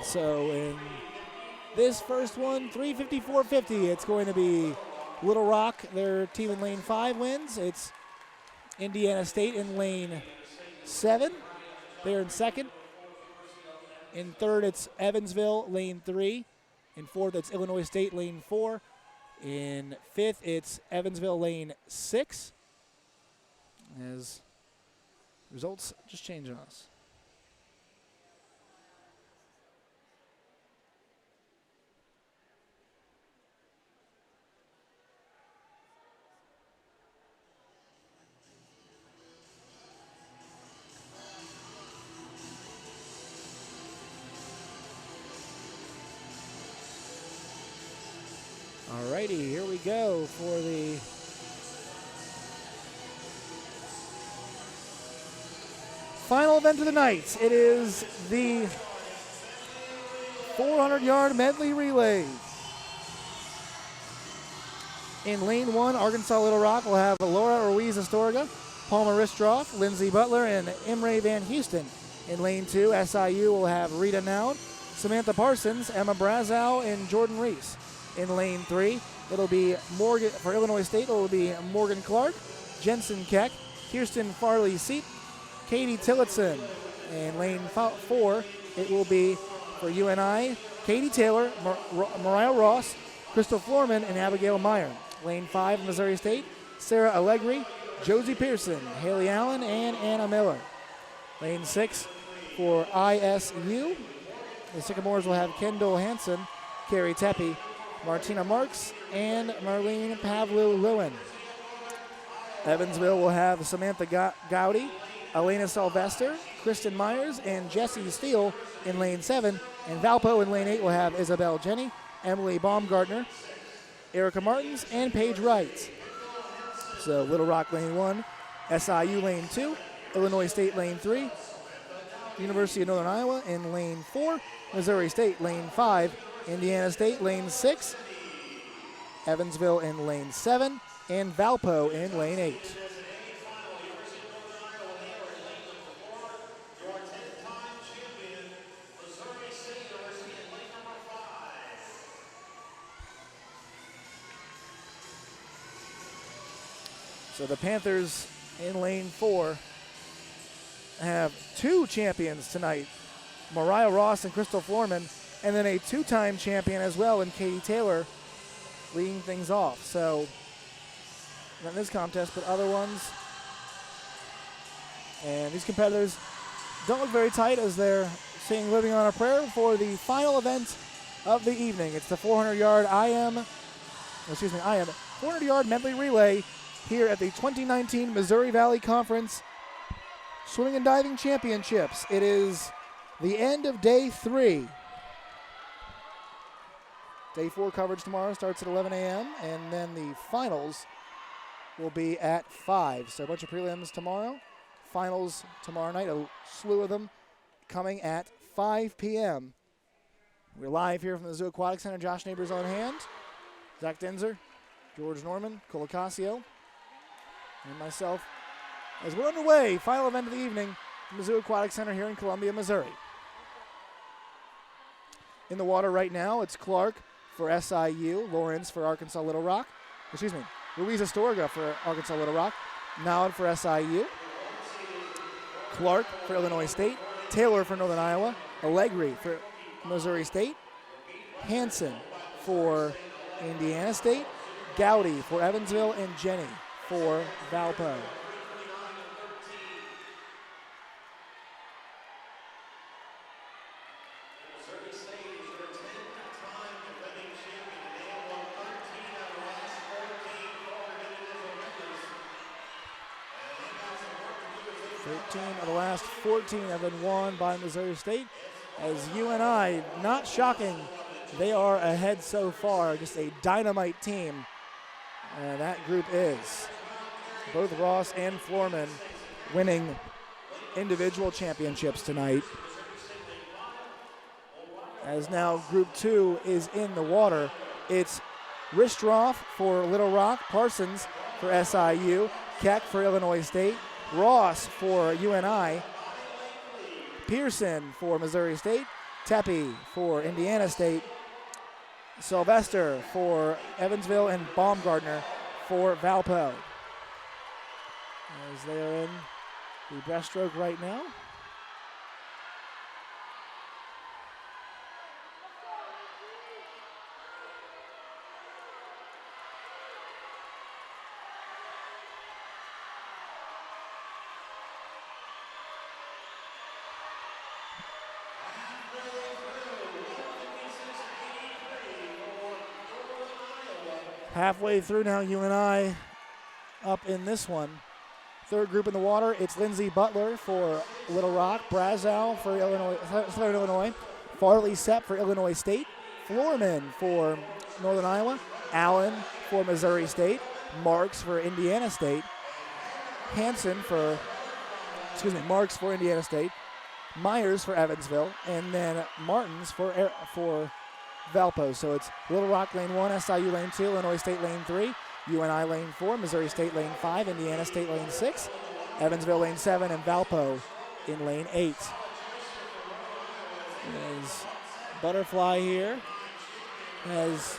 So in this first one, 354.50, it's going to be Little Rock. Their team in lane 5 wins. It's Indiana State in lane 7. They're in second. In third, it's Evansville, lane 3. In fourth, it's Illinois State, lane 4. In fifth, it's Evansville, lane 6. As results just change on us. Alrighty, here we go for the final event of the night. It is the 400-yard medley relay. In lane 1, Arkansas Little Rock will have Laura Ruiz Astorga, Palma Ristroff, Lindsey Butler, and Imre Van Houston. In lane 2, SIU will have Rita Noud, Samantha Parsons, Emma Brazow, and Jordan Reese. In lane 3, it'll be Morgan for Illinois State. It'll be Morgan Clark, Jensen Keck, Kirsten Farley Seep, Katie Tillotson. In lane 4, it will be for UNI, Katie Taylor, Mariah Ross, Crystal Florman, and Abigail Meyer. Lane 5, Missouri State, Sarah Allegri, Josie Pearson, Haley Allen, and Anna Miller. Lane 6 for ISU, the Sycamores will have Kendall Hansen, Carrie Tepe, Martina Marks, and Marlene Pavlou-Lewin. Evansville will have Samantha Gowdy, Elena Sylvester, Kristen Myers, and Jessie Steele in lane 7. And Valpo in lane 8 will have Isabel Jenny, Emily Baumgartner, Erica Martins, and Paige Wright. So Little Rock lane 1, SIU lane 2, Illinois State lane 3, University of Northern Iowa in lane 4, Missouri State lane 5, Indiana State lane 6, Evansville in lane 7, and Valpo in lane 8. So the Panthers in lane 4 have 2 champions tonight, Mariah Ross and Crystal Florman, and then a 2-time champion as well in Katie Taylor leading things off. So not in this contest, but other ones. And these competitors don't look very tight as they're singing Living on a Prayer for the final event of the evening. It's the 400-yard 400-yard medley relay here at the 2019 Missouri Valley Conference Swimming and Diving Championships. It is the end of day 3. Day 4 coverage tomorrow starts at 11 a.m. and then the finals will be at 5. So a bunch of prelims tomorrow, finals tomorrow night, a slew of them coming at 5 p.m. We're live here from the Zoo Aquatic Center. Josh Neighbors on hand, Zach Denzer, George Norman, Colocasio, and myself. As we're underway, final event of the evening, Mizzou Aquatic Center here in Columbia, Missouri. In the water right now, it's Clark for SIU, Lawrence for Arkansas Little Rock. Luis Astorga for Arkansas Little Rock, Nowd for SIU, Clark for Illinois State, Taylor for Northern Iowa, Allegri for Missouri State, Hansen for Indiana State, Gowdy for Evansville, and Jenny for Valpo. Of the last 14 have been won by Missouri State. As UNI, not shocking, they are ahead so far. Just a dynamite team. And that group is. Both Ross and Florman winning individual championships tonight. As now Group 2 is in the water. It's Ristroff for Little Rock, Parsons for SIU, Keck for Illinois State, Ross for UNI, Pearson for Missouri State, Tepe for Indiana State, Sylvester for Evansville, and Baumgartner for Valpo. As they are in the breaststroke right now. Halfway through now, UNI up in this one. Third group in the water, it's Lindsey Butler for Little Rock, Brazow for Southern Illinois, Farley Sepp for Illinois State, Florman for Northern Iowa, Allen for Missouri State, Marks for Indiana State, Marks for Indiana State, Myers for Evansville, and then Martins for Valpo. So it's Little Rock lane 1, SIU lane 2, Illinois State lane 3, UNI lane 4, Missouri State lane 5, Indiana State lane 6, Evansville lane 7, and Valpo in lane 8. As Butterfly here has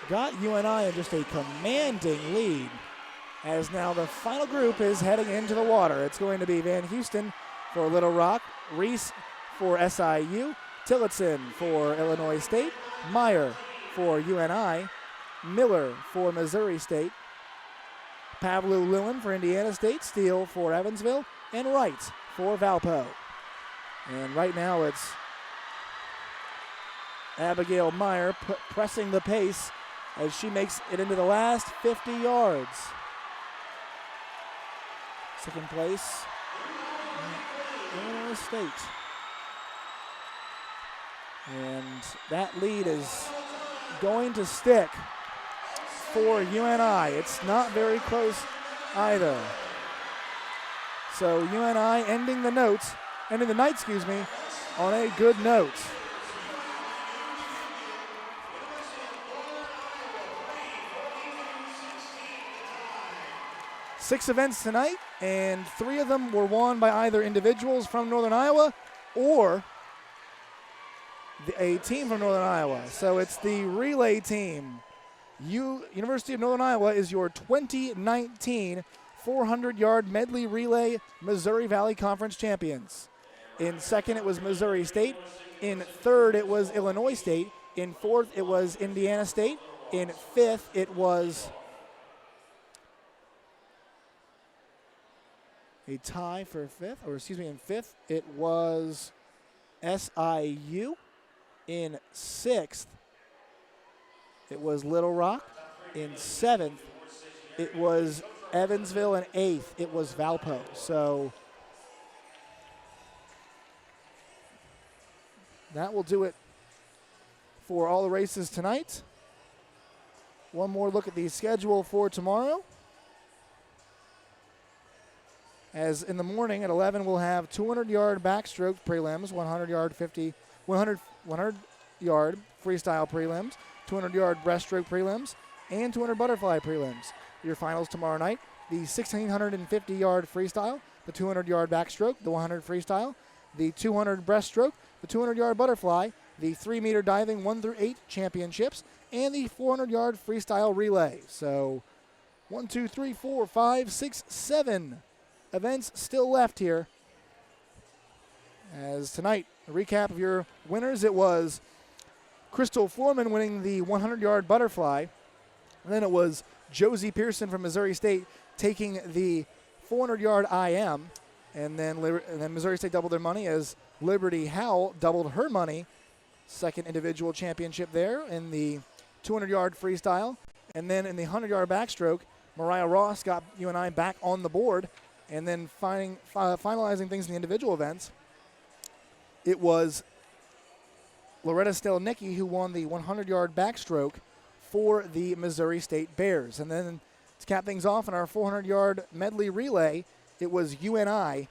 got UNI in just a commanding lead. As now the final group is heading into the water. It's going to be Van Houston for Little Rock, Reese for SIU, Tillotson for Illinois State, Meyer for UNI, Miller for Missouri State, Pavlu Lewin for Indiana State, Steele for Evansville, and Wright for Valpo. And right now it's Abigail Meyer pressing the pace as she makes it into the last 50 yards. Second place, Illinois State. And that lead is going to stick for UNI. It's not very close either. So UNI ending the night, on a good note. Six events tonight, and 3 of them were won by either individuals from Northern Iowa or a team from Northern Iowa. So it's the relay team. University of Northern Iowa is your 2019 400-yard medley relay Missouri Valley Conference champions. In second, it was Missouri State. In third, it was Illinois State. In fourth, it was Indiana State. In fifth, it was a tie for fifth. In fifth, it was SIU. In sixth, it was Little Rock. In seventh, it was Evansville. And eighth, it was Valpo. So that will do it for all the races tonight. One more look at the schedule for tomorrow. As in the morning at 11, we'll have 200-yard backstroke prelims, 100-yard 100-yard freestyle prelims, 200-yard breaststroke prelims, and 200 butterfly prelims. Your finals tomorrow night, the 1,650-yard freestyle, the 200-yard backstroke, the 100 freestyle, the 200 breaststroke, the 200-yard butterfly, the 3-meter diving 1 through 8 championships, and the 400-yard freestyle relay. So 1, 2, 3, 4, 5, 6, 7 events still left here. As tonight, a recap of your winners, it was Crystal Foreman winning the 100-yard butterfly. And then it was Josie Pearson from Missouri State taking the 400-yard IM. And then Missouri State doubled their money as Liberty Howell doubled her money. Second individual championship there in the 200-yard freestyle. And then in the 100-yard backstroke, Mariah Ross got you and I back on the board. And then finalizing things in the individual events, it was Loretta Stelnicki who won the 100-yard backstroke for the Missouri State Bears. And then to cap things off in our 400-yard medley relay, it was UNI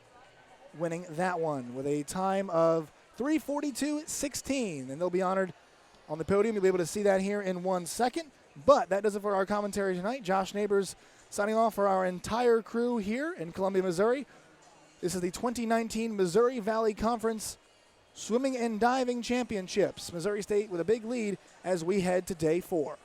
winning that one with a time of 3:42.16. And they'll be honored on the podium. You'll be able to see that here in 1 second. But that does it for our commentary tonight. Josh Neighbors signing off for our entire crew here in Columbia, Missouri. This is the 2019 Missouri Valley Conference Swimming and Diving Championships. Missouri State with a big lead as we head to day 4.